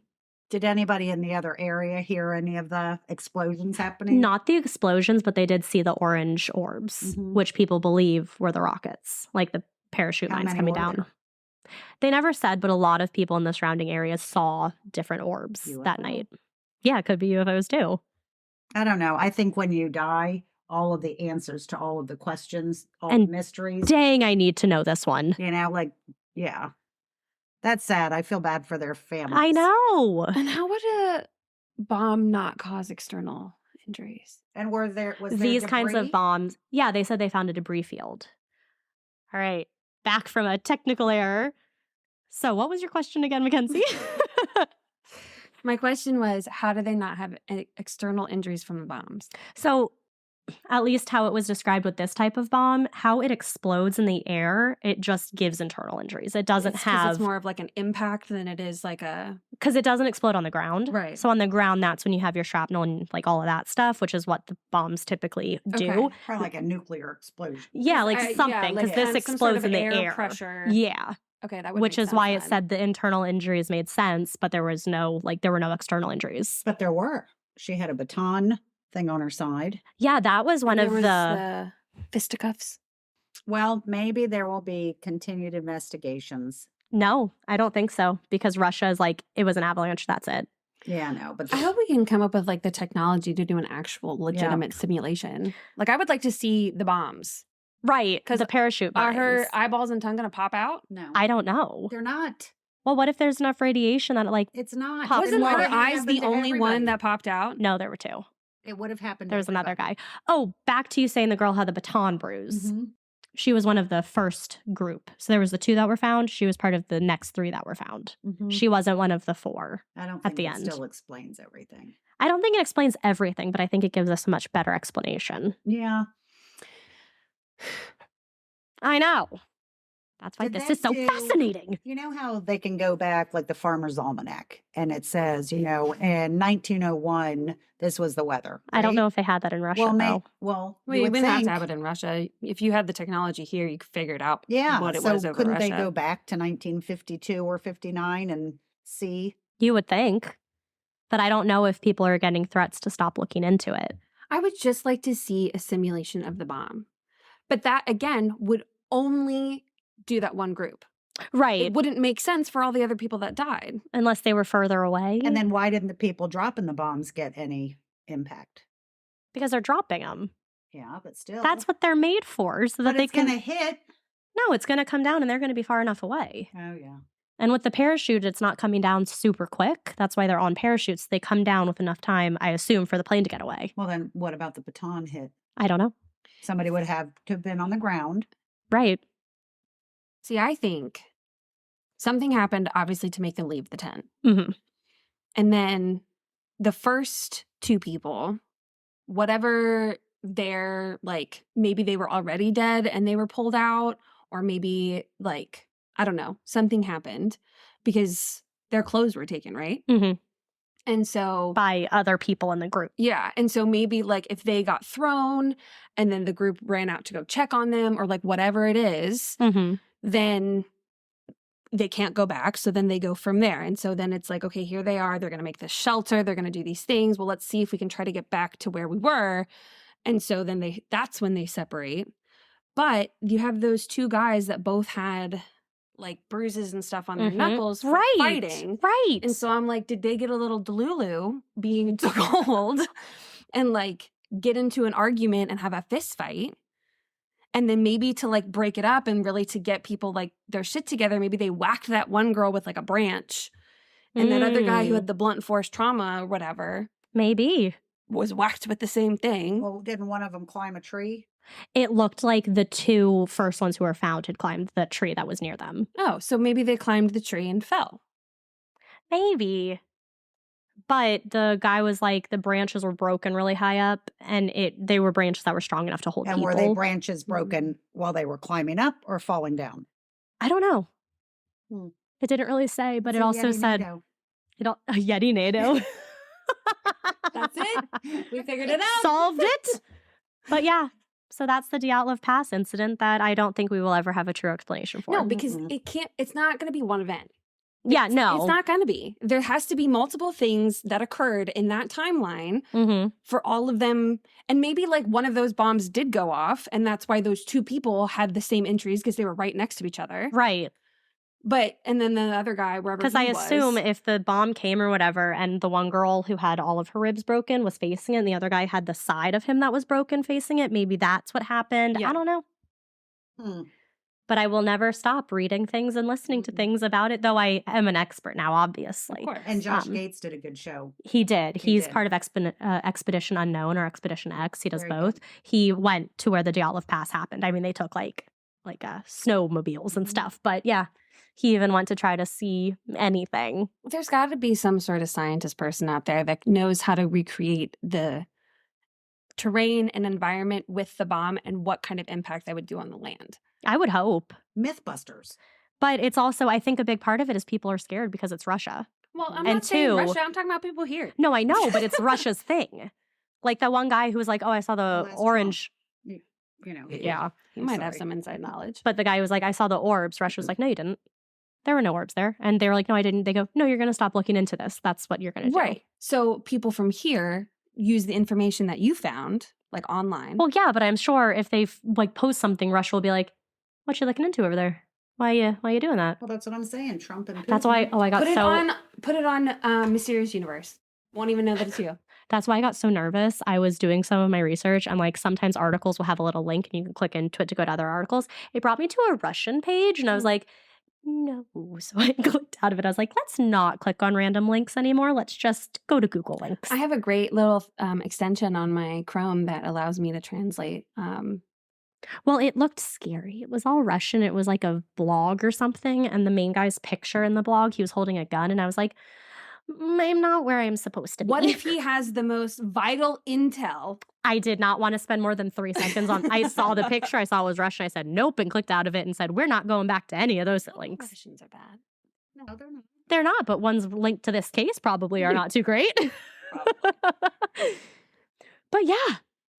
Did anybody in the other area hear any of the explosions happening?
Not the explosions, but they did see the orange orbs, which people believe were the rockets, the parachute mines coming down. They never said, but a lot of people in the surrounding areas saw different orbs that night. Yeah, it could be UFOs too.
I don't know. I think when you die, all of the answers to all of the questions, all the mysteries.
Dang, I need to know this one.
Yeah. That's sad. I feel bad for their families.
I know.
And how would a bomb not cause external injuries?
And was there
these
debris?
Kinds of bombs? Yeah, they said they found a debris field. All right, back from a technical error. So, what was your question again, Mackenzie?
My question was, how do they not have external injuries from the bombs?
So, at least how it was described with this type of bomb, how it explodes in the air, it just gives internal injuries. It doesn't have...
It's more of an impact than it is a...
Because it doesn't explode on the ground.
Right.
So on the ground, that's when you have your shrapnel and all of that stuff, which is what the bombs typically do.
Okay. Probably like a nuclear explosion.
Yeah, something, because this explodes in the air.
Pressure.
Yeah.
Okay, that would
Which is why
then.
It said the internal injuries made sense, but there was no, there were no external injuries.
But there were. She had a baton thing on her side.
Yeah, that was one of
the fisticuffs.
Well, maybe there will be continued investigations.
No, I don't think so, because Russia is it was an avalanche, that's it.
Yeah, no, but
I hope we can come up with the technology to do an actual legitimate simulation. I would like to see the bombs.
Right, because the parachute bombs.
Are her eyeballs and tongue going to pop out?
No.
I don't know.
They're not.
Well, what if there's enough radiation that
it's not.
Wasn't her eyes the only one that popped out?
No, there were 2.
It would have happened.
There was another guy. Oh, back to you saying the girl had the baton bruise.
Mm-hmm.
She was one of the first group. So there was the 2 that were found. She was part of the next 3 that were found.
Mm-hmm.
She wasn't one of the 4.
I don't think
at the
it
end.
Still explains everything.
I don't think it explains everything, but I think it gives us a much better explanation.
Yeah.
I know. That's why this is so fascinating.
You know how they can go back the Farmer's Almanac and it says, in 1901, this was the weather. Right?
I don't know if they had that in Russia, though.
We wouldn't have to have it in Russia. If you had the technology here, you could figure it out what it was over
couldn't
Russia.
They go back to 1952 or 59 and see?
You would think. But I don't know if people are getting threats to stop looking into it.
I would just like to see a simulation of the bomb. But that, again, would only do that one group.
Right.
It wouldn't make sense for all the other people that died.
Unless they were further away.
And then why didn't the people dropping the bombs get any impact?
Because they're dropping them.
Yeah, but still.
That's what they're made for, so that
but
they
it's
can.
going to hit.
No, it's going to come down and they're going to be far enough away.
Oh, yeah.
And with the parachute, it's not coming down super quick. That's why they're on parachutes. They come down with enough time, I assume, for the plane to get away.
Well, then what about the baton hit?
I don't know.
Somebody would have to have been on the ground.
Right.
See, I think something happened, obviously, to make them leave the tent.
Mm-hmm.
And then the first two people, whatever they're like, maybe they were already dead and they were pulled out, or maybe like, I don't know, something happened because their clothes were taken, right?
Mm-hmm.
And so
By other people in the group.
yeah. And so maybe like if they got thrown and then the group ran out to go check on them or like whatever it is,
Mm-hmm.
then they can't go back. So then they go from there. And so then it's like, okay, here they are. They're going to make this shelter. They're going to do these things. Well, let's see if we can try to get back to where we were. And so then that's when they separate. But you have those two guys that both had like bruises and stuff on their knuckles for fighting.
Right.
And so I'm like, did they get a little delulu being cold and like get into an argument and have a fist fight? And then maybe to like break it up and really to get people like their shit together, maybe they whacked that one girl with like a branch. And that other guy who had the blunt force trauma or whatever
Maybe.
was whacked with the same thing.
Well, didn't one of them climb a tree?
It looked like the two first ones who were found had climbed the tree that was near them.
Oh, so maybe they climbed the tree and fell.
Maybe. But the guy was like, the branches were broken really high up, and they were branches that were strong enough to hold
And
people.
were they branches broken while they were climbing up or falling down?
I don't know.
Hmm.
It didn't really say, but
It's
it
a
also
Yeti
said
NATO.
a Yeti NATO.
That's it. We figured it out.
Solved it. But yeah, so that's the Dyatlov Pass incident that I don't think we will ever have a true explanation for.
No, because it's not going to be one event.
Yeah, no.
It's not going to be. There has to be multiple things that occurred in that timeline for all of them. And maybe like one of those bombs did go off, and that's why those two people had the same injuries because they were right next to each other.
Right.
But, and then the other guy, wherever he was.
Because I assume if the bomb came or whatever, and the one girl who had all of her ribs broken was facing it, and the other guy had the side of him that was broken facing it, maybe that's what happened.
Yeah.
I don't know. But I will never stop reading things and listening to things about it, though I am an expert now, obviously.
Of course.
And Josh Gates did a good show.
He did.
He
He's
did.
part of Expedition Unknown or Expedition X. He does
Very
both.
good.
He went to where the Dyatlov Pass happened. I mean, they took like snowmobiles and stuff. But yeah, he even went to try to see anything.
There's got to be some sort of scientist person out there that knows how to recreate the terrain and environment with the bomb and what kind of impact that would do on the land.
I would hope.
Mythbusters.
But it's also, I think a big part of it is people are scared because it's Russia.
Well, I'm
And
not saying
two-
Russia. I'm talking about people here.
No, I know, but it's Russia's thing. Like that one guy who was like, oh, I saw the
that's
orange.
You know.
Yeah.
He
I'm
might have
sorry.
some inside knowledge.
But the guy was like, I saw the orbs. Russia was like, no, you didn't. There were no orbs there. And they were like, no, I didn't. They go, no, you're going to stop looking into this. That's what you're going to do.
Right. So people from here use the information that you found, like online.
Well, yeah, but I'm sure if they like post something, Russia will be like, what you looking into over there? Why you doing that?
Well, that's what I'm saying. Trump and Putin.
That's why, I got
put it on Mysterious Universe. Won't even know that it's you.
That's why I got so nervous. I was doing some of my research, and like sometimes articles will have a little link and you can click into it to go to other articles. It brought me to a Russian page and I was like, no. So I clicked out of it. I was like, let's not click on random links anymore. Let's just go to Google links.
I have a great little extension on my Chrome that allows me to translate.
Well, it looked scary. It was all Russian. It was like a blog or something. And the main guy's picture in the blog, he was holding a gun. And I was like, I'm not where I'm supposed to be.
What if he has the most vital intel?
I did not want to spend more than 3 seconds on. I saw the picture. I saw it was Russian. I said, nope, and clicked out of it and said, we're not going back to any of those links.
Russians are bad.
No, they're not.
They're not, but ones linked to this case probably are not too great. But yeah.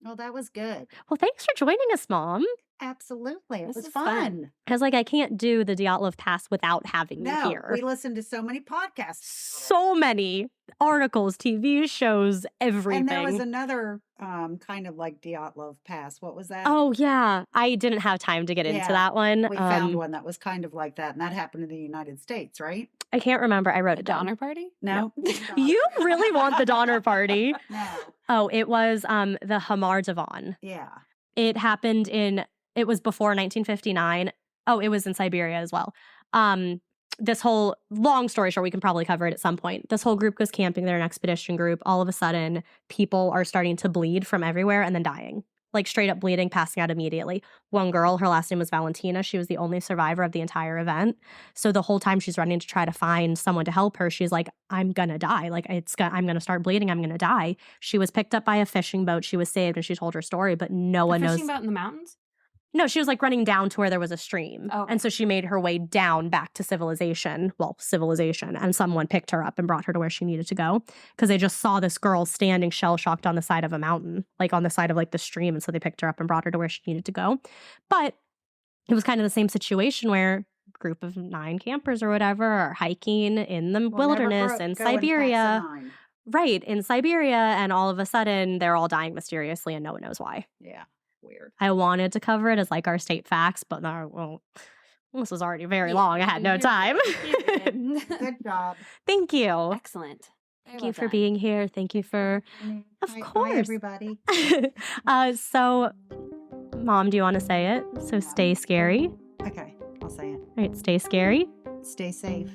Oh, that was good.
Well, thanks for joining us, Mom.
Absolutely. It
This
was
is fun.
fun.
Because, like, I can't do the Dyatlov Pass without having you
No,
here.
we listened to so many podcasts.
So many articles, TV shows, everything.
And there was another kind of like Dyatlov Pass. What was that?
Oh, yeah. I didn't have time to get into
Yeah,
that one.
We found one that was kind of like that, and that happened in the United States, right?
I can't remember. I wrote
A
it down.
Donner Party?
No.
You really want the Donner Party?
No.
Oh, it was the Hamar Divan.
Yeah.
It happened it was before 1959. Oh, it was in Siberia as well. This whole, long story short, we can probably cover it at some point. This whole group goes camping. They're an expedition group. All of a sudden, people are starting to bleed from everywhere and then dying. Like straight up bleeding, passing out immediately. One girl, her last name was Valentina. She was the only survivor of the entire event. So the whole time she's running to try to find someone to help her, she's like, I'm gonna die. Like I'm gonna start bleeding. I'm gonna die. She was picked up by a fishing boat. She was saved and she told her story, but no one knows.
Fishing boat in the mountains?
No, she was like running down to where there was a stream.
Oh, okay.
And so she made her way down back to civilization. And someone picked her up and brought her to where she needed to go because they just saw this girl standing shell-shocked on the side of a mountain, like on the side of like the stream. And so they picked her up and brought her to where she needed to go. But it was kind of the same situation where a group of 9 campers or whatever are hiking in the wilderness in Siberia. Right, in Siberia. And all of a sudden, they're all dying mysteriously and no one knows why.
Yeah. Weird.
I wanted to cover it as like our state facts, but no, well, this was already very long. I had no time.
Good job.
Thank you.
Excellent.
Thank you for being here. Thank you for, of
Hi,
course.
Hi, everybody.
So, Mom, do you want to say it? So stay scary.
Okay, I'll say it.
All right, stay scary.
Stay safe.